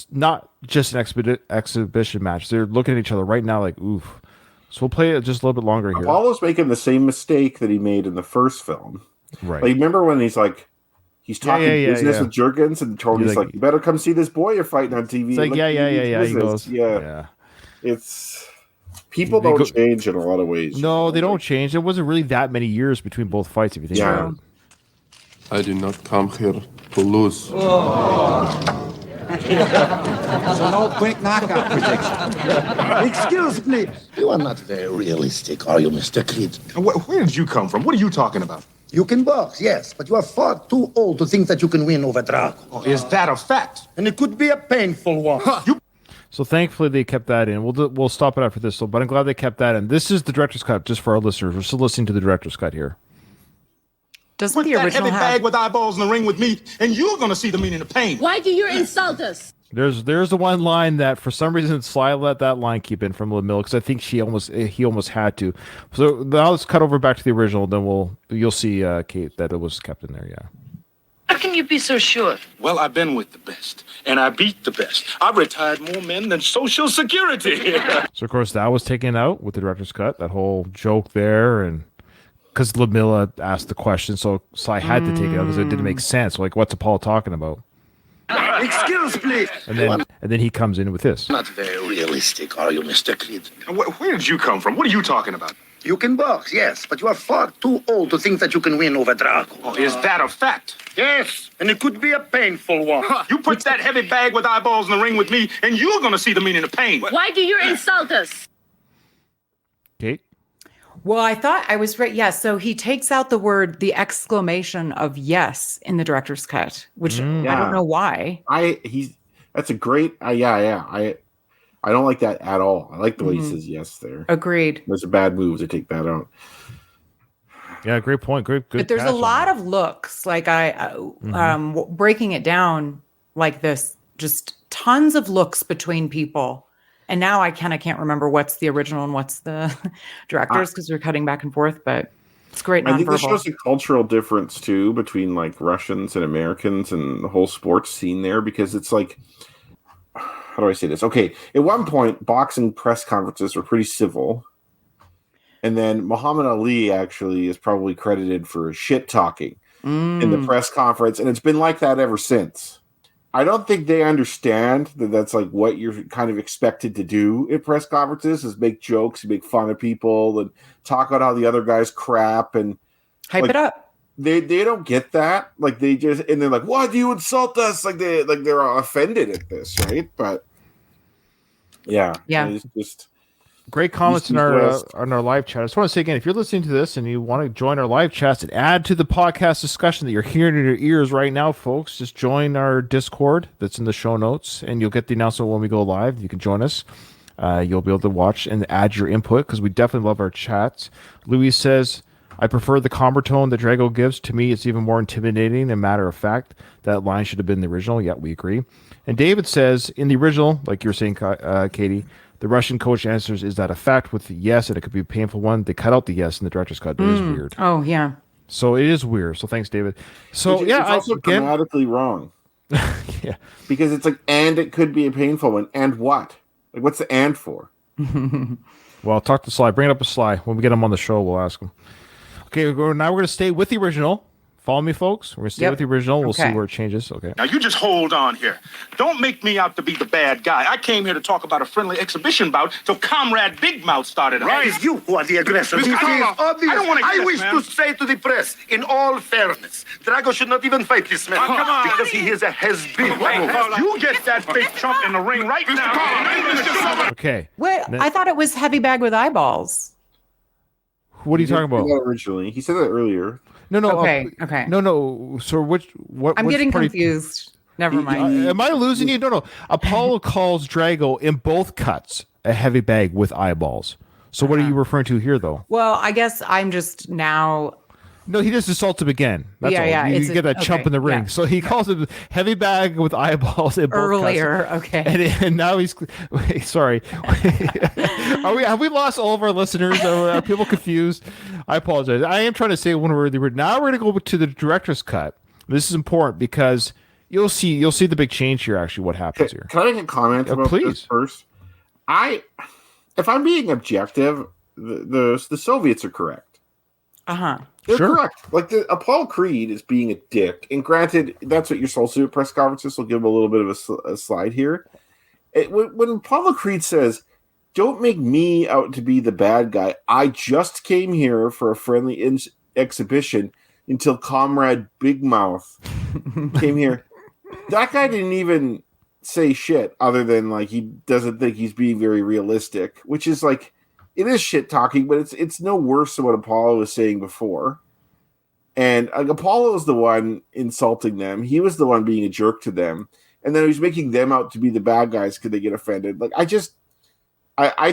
Speaker 2: not just an exhibition match. They're looking at each other right now like, oof. So we'll play it just a little bit longer here.
Speaker 4: Apollo's making the same mistake that he made in the first film.
Speaker 2: Right.
Speaker 4: Like, remember when he's talking business with Jurgens and Tony's like, you better come see this boy you're fighting on TV.
Speaker 2: It's like, yeah. He goes,
Speaker 4: yeah. It's people don't change in a lot of ways.
Speaker 2: No, they don't change. There wasn't really that many years between both fights, if you think about it.
Speaker 10: I did not come here to lose.
Speaker 5: So no quick knockout prediction.
Speaker 11: Excuse me. You are not very realistic, are you, Mr. Creed?
Speaker 13: Where did you come from? What are you talking about?
Speaker 11: You can box, yes, but you are far too old to think that you can win over Drago.
Speaker 13: Oh, is that a fact?
Speaker 11: And it could be a painful one.
Speaker 2: So thankfully they kept that in. We'll stop it after this, but I'm glad they kept that in. This is the director's cut, just for our listeners. We're still listening to the director's cut here.
Speaker 3: Doesn't the original
Speaker 13: heavy bag with eyeballs in the ring with me, and you're going to see the meaning of pain.
Speaker 12: Why do you insult us?
Speaker 2: There's the one line that for some reason Sly let that line keep in from LaMille because I think he almost had to. So now let's cut over back to the original. Then you'll see Kate that it was kept in there. Yeah.
Speaker 12: How can you be so sure?
Speaker 6: Well, I've been with the best, and I beat the best. I've retired more men than Social Security.
Speaker 2: So of course that was taken out with the director's cut. That whole joke there and. Because LaMilla asked the question, so Sly had to take it out because it didn't make sense. Like, what's Apollo talking about?
Speaker 11: Excuse, please.
Speaker 2: And then he comes in with this.
Speaker 11: Not very realistic, are you, Mr. Creed?
Speaker 13: Where did you come from? What are you talking about?
Speaker 11: You can box, yes, but you are far too old to think that you can win over Drago.
Speaker 13: Oh, is that a fact?
Speaker 11: Yes, and it could be a painful one.
Speaker 13: You put that heavy bag with eyeballs in the ring with me, and you're going to see the meaning of pain.
Speaker 12: Why do you insult us?
Speaker 2: Kate?
Speaker 3: Well, I thought I was right. Yeah. So he takes out the exclamation of yes in the director's cut, which I don't know why.
Speaker 4: That's a great, I don't like that at all. I like the way he says yes there.
Speaker 3: Agreed.
Speaker 4: There's a bad move to take that out.
Speaker 2: Yeah, great point. Good.
Speaker 3: But there's a lot of looks like breaking it down like this, just tons of looks between people. And now I can't remember what's the original and what's the director's because we're cutting back and forth, but it's great nonverbal.
Speaker 4: I think this shows a cultural difference too between like Russians and Americans and the whole sports scene there because it's like, how do I say this? Okay, at one point, boxing press conferences were pretty civil. And then Muhammad Ali actually is probably credited for shit talking in the press conference. And it's been like that ever since. I don't think they understand that that's like what you're kind of expected to do at press conferences is make jokes, make fun of people, and talk about how the other guy's crap and
Speaker 3: hype it up.
Speaker 4: They don't get that. Like they just and they're like, "Why do you insult us?" Like they're offended at this, right? But yeah, it's just
Speaker 2: great comments in our live chat. I just want to say again, if you're listening to this and you want to join our live chats and add to the podcast discussion that you're hearing in your ears right now, folks, just join our Discord that's in the show notes, and you'll get the announcement when we go live. You can join us. You'll be able to watch and add your input because we definitely love our chats. Louis says, I prefer the calmer tone that Drago gives. To me, it's even more intimidating and matter of fact. That line should have been the original. Yeah, we agree. And David says, in the original, like you're saying, Katie, the Russian coach answers, is that a fact with the yes, and it could be a painful one. They cut out the yes in the director's cut. It is weird.
Speaker 3: Oh, yeah.
Speaker 2: So it is weird. So thanks, David. So
Speaker 4: it's also grammatically wrong.
Speaker 2: Yeah.
Speaker 4: Because it's like, and it could be a painful one. And what? Like, what's the and for?
Speaker 2: Well, talk to Sly. Bring it up with Sly. When we get him on the show, we'll ask him. Okay, now we're going to stay with the original. Follow me, folks. We're going to stay with the original. We'll see where it changes. Okay.
Speaker 13: Now, you just hold on here. Don't make me out to be the bad guy. I came here to talk about a friendly exhibition bout till Comrade Big Mouth started.
Speaker 11: Right. It's you who are the aggressor.
Speaker 13: Mr.
Speaker 11: This is
Speaker 13: Carlo,
Speaker 11: obvious.
Speaker 13: I don't want to
Speaker 11: I wish to say to the press, in all fairness, Drago should not even fight this man.
Speaker 13: Oh, come on.
Speaker 11: Because he is a has-been.
Speaker 13: You get that big chump in the ring right now.
Speaker 2: Okay.
Speaker 3: Wait, I thought it was heavy bag with eyeballs.
Speaker 2: What are you talking about?
Speaker 4: Originally, he said that earlier.
Speaker 2: No.
Speaker 3: Okay.
Speaker 2: No. So what?
Speaker 3: I'm getting confused. Never mind.
Speaker 2: Am I losing you? No. Apollo calls Drago in both cuts a heavy bag with eyeballs. So what are you referring to here, though?
Speaker 3: Well, I guess I'm just now.
Speaker 2: No, he just assaults him again. That's all.
Speaker 3: Yeah.
Speaker 2: You get that chump in the ring. Yeah. So he calls him heavy bag with eyeballs in both
Speaker 3: earlier.
Speaker 2: cuts.
Speaker 3: Okay.
Speaker 2: And now he's sorry. Have we lost all of our listeners? Are people confused? I apologize. I am trying to say when we're now we're going to go to the director's cut. This is important because you'll see the big change here. Actually, what happens here?
Speaker 4: Can I make a comment about this first? If I'm being objective, the Soviets are correct. They're correct. Like Apollo Creed is being a dick, and granted, that's what you're supposed to do at press conferences. So I'll give him a little bit of a slide here. When Apollo Creed says, "Don't make me out to be the bad guy. I just came here for a friendly exhibition until Comrade Big Mouth came here." That guy didn't even say shit other than like he doesn't think he's being very realistic, which is like. It is shit talking, but it's no worse than what Apollo was saying before. And Apollo was the one insulting them. He was the one being a jerk to them. And then he was making them out to be the bad guys because they get offended. Like I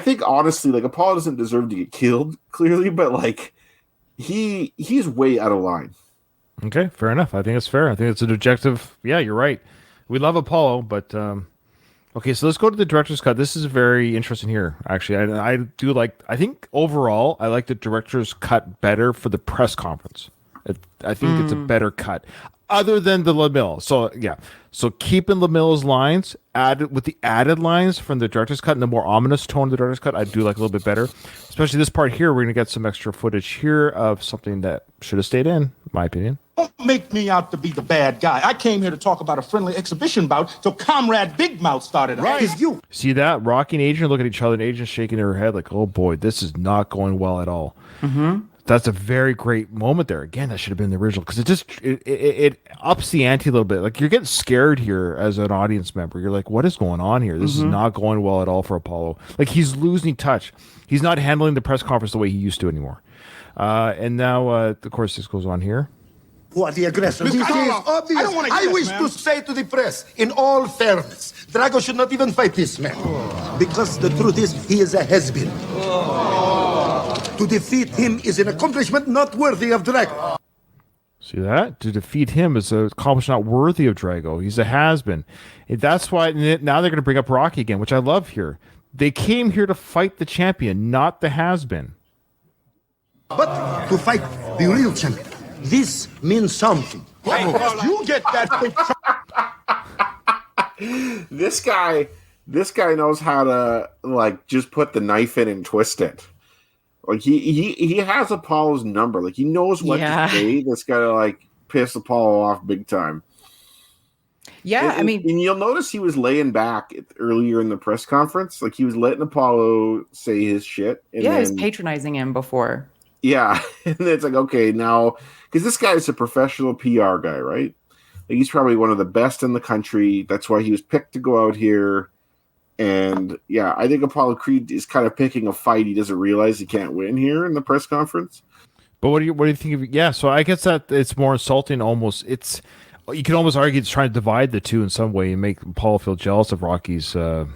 Speaker 4: think honestly, like Apollo doesn't deserve to get killed, clearly, but like he's way out of line.
Speaker 2: Okay, fair enough. I think it's fair. I think it's an objective. Yeah, you're right. We love Apollo, but okay, so let's go to the director's cut. This is very interesting here, actually. I do like. I think overall, I like the director's cut better for the press conference. I think it's a better cut, other than the LaMille. So yeah, so keeping LaMille's lines added with the added lines from the director's cut and the more ominous tone of the director's cut, I do like a little bit better. Especially this part here, we're gonna get some extra footage here of something that should have stayed in my opinion.
Speaker 13: Don't make me out to be the bad guy. I came here to talk about a friendly exhibition bout till Comrade Big Mouth started.
Speaker 11: Right. It's you.
Speaker 2: See that? Rocky and Adrian look at each other and Adrian shaking her head like, oh boy, this is not going well at all. Mm-hmm. That's a very great moment there. Again, that should have been the original because it ups the ante a little bit. Like you're getting scared here as an audience member. You're like, what is going on here? This is not going well at all for Apollo. Like he's losing touch. He's not handling the press conference the way he used to anymore. And now, of course, this goes on here.
Speaker 11: Who are the aggressor? This is obvious. I wish to say to the press, in all fairness, Drago should not even fight this man. Because the truth is, he is a has-been. To defeat him is an accomplishment not worthy of Drago.
Speaker 2: See that? To defeat him is an accomplishment not worthy of Drago. He's a has-been. That's why now they're going to bring up Rocky again, which I love here. They came here to fight the champion, not the has-been.
Speaker 11: But to fight the real champion. This means something.
Speaker 13: Hey, you get that big
Speaker 4: This guy knows how to like just put the knife in and twist it. Like he has Apollo's number. Like he knows what to say that's gotta like piss Apollo off big time.
Speaker 3: Yeah, I mean,
Speaker 4: and you'll notice he was laying back earlier in the press conference, like he was letting Apollo say his shit. And
Speaker 3: he was patronizing him before.
Speaker 4: Yeah, and it's like, okay, now because this guy is a professional PR guy, right? Like, he's probably one of the best in the country. That's why he was picked to go out here. And yeah, I think Apollo Creed is kind of picking a fight he doesn't realize he can't win here in the press conference.
Speaker 2: But what do you think of? Yeah, so I guess that it's more insulting. Almost, you can almost argue it's trying to divide the two in some way and make Paul feel jealous of Rocky's championship.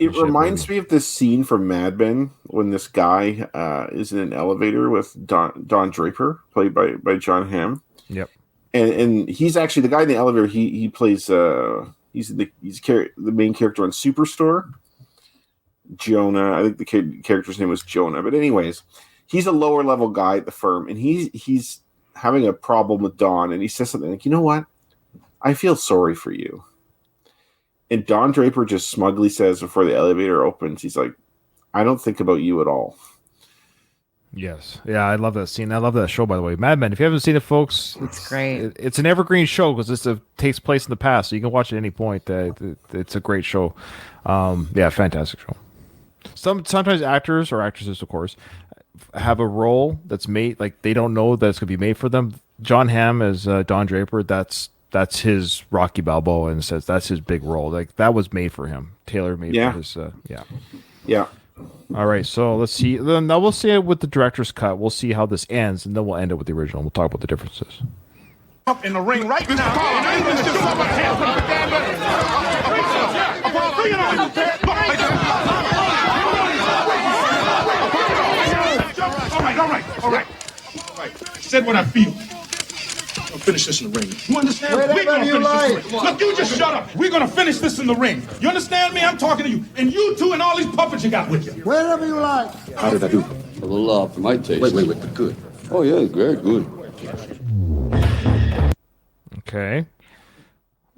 Speaker 4: It reminds me of this scene from Mad Men when this guy is in an elevator with Don Draper, played by John Hamm.
Speaker 2: Yep.
Speaker 4: And he's actually the guy in the elevator. He plays he's the main character on Superstore. Jonah, I think the character's name was Jonah. But anyways, he's a lower level guy at the firm, and he's having a problem with Don, and he says something like, "You know what? I feel sorry for you." And Don Draper just smugly says before the elevator opens, he's like, "I don't think about you at all."
Speaker 2: Yes. Yeah, I love that scene. I love that show, by the way. Mad Men, if you haven't seen it, folks,
Speaker 3: it's great.
Speaker 2: It's an evergreen show because this takes place in the past, so you can watch it at any point. It's a great show. Yeah, fantastic show. Sometimes actors or actresses, of course, have a role that's made, like they don't know that it's going to be made for them. John Hamm as Don Draper, that's his Rocky Balboa, and says that's his big role. Like that was made for him. Taylor made for his.
Speaker 4: Yeah.
Speaker 2: All right, so let's see. Then we'll see it with the director's cut. We'll see how this ends, and then we'll end it with the original. We'll talk about the differences.
Speaker 13: Up in the ring right now. All right. I said what I feel. We'll finish this in the ring. You understand? We're gonna finish this in the ring. Look, you just shut up. We're gonna finish this in the ring. You understand me? I'm talking to you. And you two and all these puppets you got with you.
Speaker 11: Wherever you like.
Speaker 10: How did I do? A little for my taste. Wait, but good. Oh, yeah, very good.
Speaker 2: Okay. A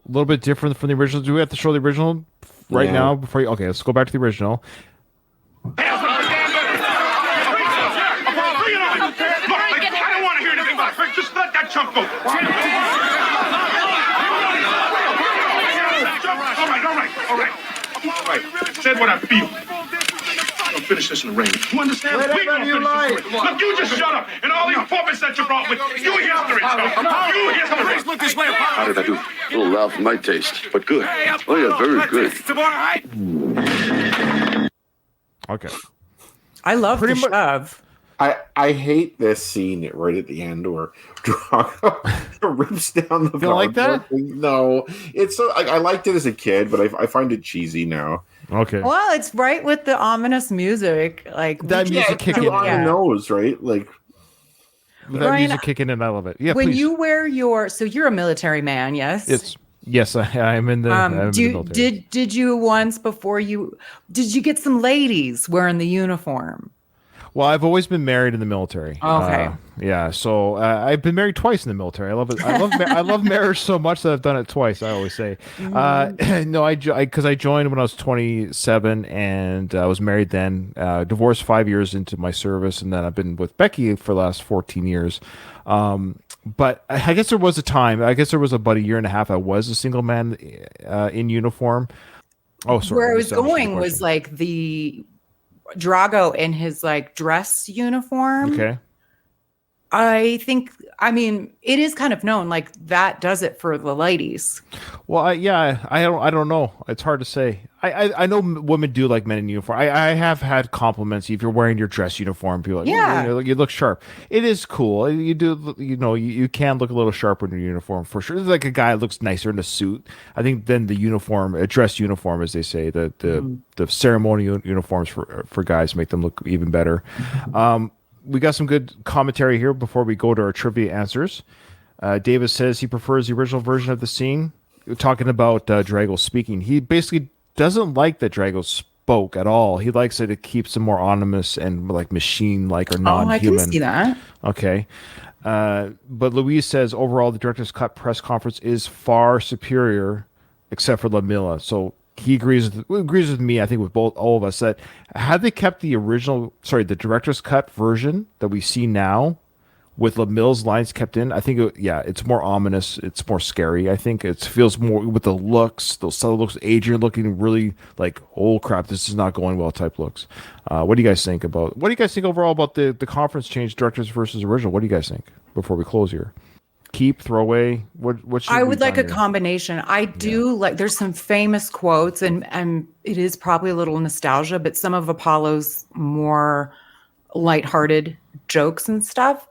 Speaker 2: little bit different from the original. Do we have to show the original right now before you? Okay, let's go back to the original.
Speaker 13: Just let that chump go. All right. Said what I feel. We'll finish this in the ring. You understand? We're gonna finish this in the ring. Look, you just shut up. And all these puppets that you brought with you history. You history.
Speaker 8: Look this way.
Speaker 1: How did I do? A little loud for my taste, but good. Oh yeah, very good.
Speaker 2: Okay.
Speaker 3: I love the shove.
Speaker 4: I hate this scene right at the end where Drago rips down the.
Speaker 2: You don't like that?
Speaker 4: No, it's so. I liked it as a kid, but I find it cheesy now.
Speaker 2: Okay.
Speaker 3: Well, it's right with the ominous music, like
Speaker 2: that music kicking
Speaker 4: on the nose, right? Like
Speaker 2: that
Speaker 3: Ryan,
Speaker 2: music kicking in. I love it. Yeah.
Speaker 3: When
Speaker 2: please.
Speaker 3: you wear so you're a military man, yes?
Speaker 2: Yes, I'm in the. I'm in the military.
Speaker 3: Did you once before did you get some ladies wearing the uniform?
Speaker 2: Well, I've always been married in the military.
Speaker 3: Okay.
Speaker 2: Yeah, so I've been married twice in the military. I love it. I love marriage so much that I've done it twice. I always say, no, because I joined when I was 27, and I was married then. Divorced 5 years into my service, and then I've been with Becky for the last 14 years. But I guess there was a time. I guess there was about a year and a half. I was a single man in uniform. Oh, sorry.
Speaker 3: Where I was going was like the Drago in his like dress uniform.
Speaker 2: Okay.
Speaker 3: I mean, it is kind of known like that does it for the ladies.
Speaker 2: Well, I don't know. It's hard to say. I know women do like men in uniform. I have had compliments if you're wearing your dress uniform. People are like,
Speaker 3: yeah,
Speaker 2: you look sharp. It is cool. You do, you can look a little sharper in your uniform for sure. It's like a guy looks nicer in a suit. I think then the uniform, a dress uniform, as they say, the ceremonial uniforms for guys make them look even better. We got some good commentary here before we go to our trivia answers. Davis says he prefers the original version of the scene. Talking about Drago speaking, he basically doesn't like that Drago spoke at all. He likes that it keeps him more ominous and like machine-like or non-human.
Speaker 3: I can see that.
Speaker 2: Okay. But Louise says overall the director's cut press conference is far superior, except for Lamilla. So he agrees with me. I think with all of us that had they kept the director's cut version that we see now, with LaMille's lines kept in, I think, it's more ominous. It's more scary. I think it feels more with the looks, those subtle looks. Adrian looking really like, oh crap, this is not going well type looks. What do you guys think overall about the conference change, directors versus original? What do you guys think before we close here? Keep, throw away. What should
Speaker 3: I
Speaker 2: we
Speaker 3: would like a
Speaker 2: here?
Speaker 3: combination. I do like. There's some famous quotes, and it is probably a little nostalgia, but some of Apollo's more lighthearted jokes and stuff.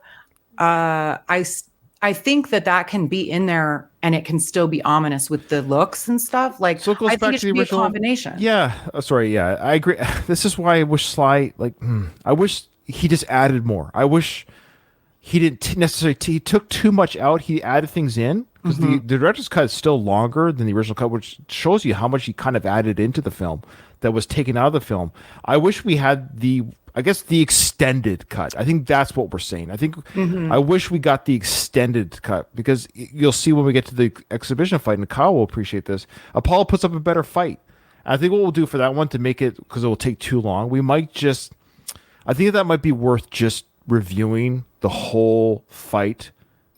Speaker 3: I think that can be in there, and it can still be ominous with the looks and stuff. Like,
Speaker 2: so it goes
Speaker 3: I
Speaker 2: back
Speaker 3: think it
Speaker 2: to the
Speaker 3: should be
Speaker 2: original
Speaker 3: a combination.
Speaker 2: Yeah, I agree. This is why I wish Sly, I wish he just added more. I wish he didn't necessarily. He took too much out. He added things in because the director's cut is still longer than the original cut, which shows you how much he kind of added into the film that was taken out of the film. I wish we had the extended cut. I think that's what we're saying. I think I wish we got the extended cut because you'll see when we get to the exhibition fight, and Kyle will appreciate this. Apollo puts up a better fight. I think what we'll do for that one to make it, because it will take too long, we might just. I think that might be worth just reviewing the whole fight,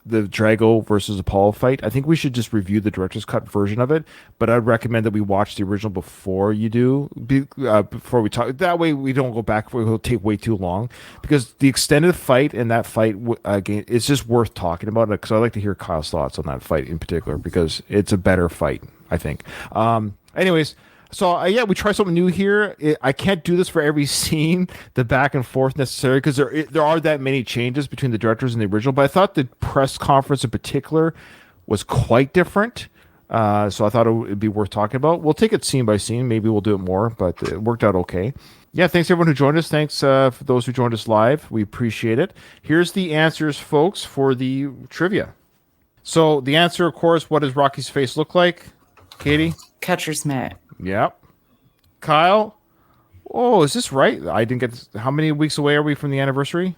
Speaker 2: the Drago versus Apollo fight. I think we should just review the director's cut version of it, but I'd recommend that we watch the original before you do, before we talk. That way we don't go back, it'll take way too long, because the extended fight and that fight, again, it's just worth talking about, because I'd like to hear Kyle's thoughts on that fight in particular, because it's a better fight, I think. Anyways, so we try something new here. I can't do this for every scene, the back and forth necessarily, because there are that many changes between the directors and the original. But I thought the press conference in particular was quite different. So I thought it would be worth talking about. We'll take it scene by scene. Maybe we'll do it more, but it worked out okay. Yeah, thanks everyone who joined us. Thanks for those who joined us live. We appreciate it. Here's the answers, folks, for the trivia. So the answer, of course, what does Rocky's face look like? Katie?
Speaker 3: Catcher's mitt.
Speaker 2: Yep. Kyle? Oh, is this right? I didn't get this. How many weeks away are we from the anniversary?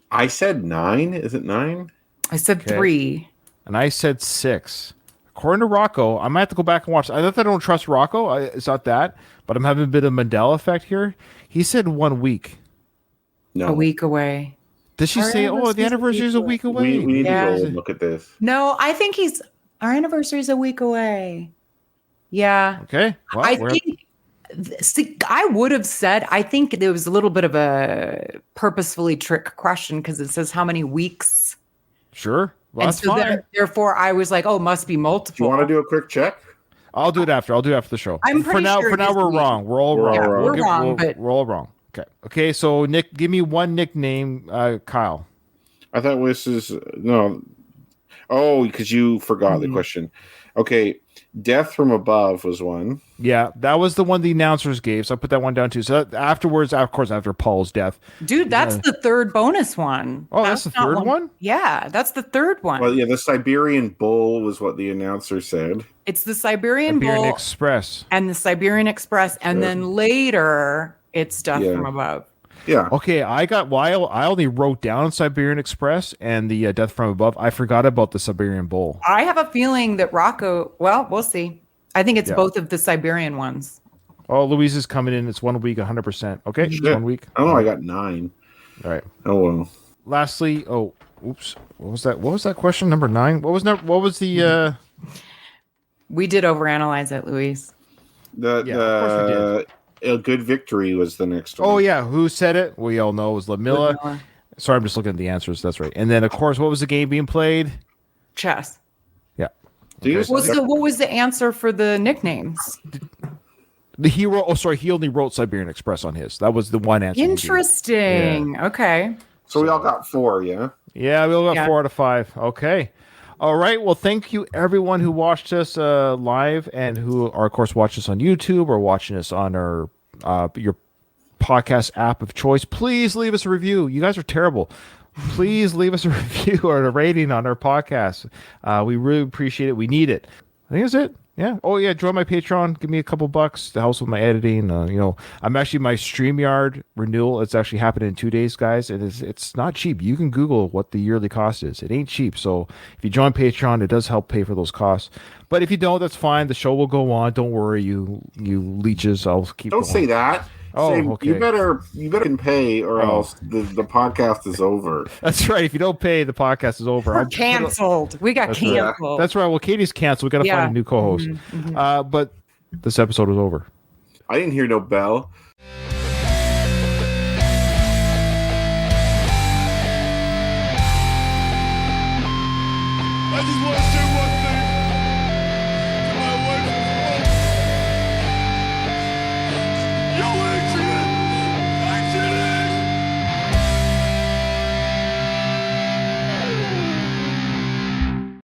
Speaker 4: I said 9. Is it 9?
Speaker 3: I said 3.
Speaker 2: And I said 6. According to Rocco, I might have to go back and watch. I don't trust Rocco. It's not that. But I'm having a bit of Mandela effect here. He said 1 week.
Speaker 4: No.
Speaker 3: A week away.
Speaker 2: Does she say, the anniversary is a week away?
Speaker 4: We need to go and look at this.
Speaker 3: No, I think our anniversary is a week away. Yeah.
Speaker 2: Okay. Well,
Speaker 3: I would have said, I think there was a little bit of a purposefully trick question because it says how many weeks.
Speaker 2: Sure. Well,
Speaker 3: and
Speaker 2: that's fine.
Speaker 3: Therefore, I was like, must be multiple.
Speaker 4: Do you want to do a quick check?
Speaker 2: I'll do it after. I'll do it after the show.
Speaker 3: I'm pretty sure.
Speaker 2: For now, we're wrong. We're all wrong.
Speaker 3: Yeah, we're wrong, but
Speaker 2: we're all wrong. Okay. So Nick, give me one nickname, Kyle.
Speaker 4: I thought this is no. Oh, because you forgot the question. Okay. Death from Above was one.
Speaker 2: Yeah, that was the one the announcers gave, so I put that one down too. So afterwards, of course, after Paul's death.
Speaker 3: Dude, that's the third bonus one.
Speaker 2: Oh, that's the third one?
Speaker 3: Yeah, that's the third one.
Speaker 4: Well, yeah, the Siberian Bull was what the announcer said.
Speaker 3: It's the Siberian Bull
Speaker 2: Express.
Speaker 3: And the Siberian Express, and then later it's Death from Above.
Speaker 4: Yeah.
Speaker 2: Okay, I only wrote down Siberian Express and the Death from Above. I forgot about the Siberian Bull.
Speaker 3: I have a feeling that Rocco, well, we'll see. I think it's both of the Siberian ones.
Speaker 2: Oh, Louise is coming in. It's 1 week, 100%. Okay, 1 week.
Speaker 4: Oh, I got 9.
Speaker 2: All right.
Speaker 4: Oh, well.
Speaker 2: Lastly, oops. What was that? What was that question? Number 9? What was the...
Speaker 3: We did overanalyze it, Louise.
Speaker 2: Of course we did.
Speaker 4: A Good Victory was the next one.
Speaker 2: Oh, yeah. Who said it? We all know it was LaMilla. Sorry, I'm just looking at the answers. That's right. And then, of course, what was the game being played?
Speaker 3: Chess.
Speaker 2: Yeah.
Speaker 3: Okay. What was the answer for the nicknames?
Speaker 2: He only wrote Siberian Express on his. That was the one answer.
Speaker 3: Interesting. Yeah. Okay.
Speaker 4: So we all got 4, yeah?
Speaker 2: Yeah, we all got 4 out of 5. Okay. All right. Well, thank you everyone who watched us live and who are, of course, watching us on YouTube or watching us on our your podcast app of choice. Please leave us a review. You guys are terrible. Please leave us a review or a rating on our podcast. We really appreciate it. We need it. I think that's it. Yeah. Oh, yeah. Join my Patreon. Give me a couple bucks to help with my editing. I'm actually my StreamYard renewal. It's actually happening in 2 days, guys. It's not cheap. You can Google what the yearly cost is. It ain't cheap. So if you join Patreon, it does help pay for those costs. But if you don't, that's fine. The show will go on. Don't worry, you leeches. I'll keep.
Speaker 4: Don't say that.
Speaker 2: Oh,
Speaker 4: Say,
Speaker 2: okay.
Speaker 4: You better pay, or else the podcast is over.
Speaker 2: That's right. If you don't pay, the podcast is over.
Speaker 3: We're canceled. We got canceled.
Speaker 2: Right. That's right. Well, Katie's canceled. We got to find a new co-host. But this episode was over.
Speaker 4: I didn't hear no bell.
Speaker 13: I just want to say one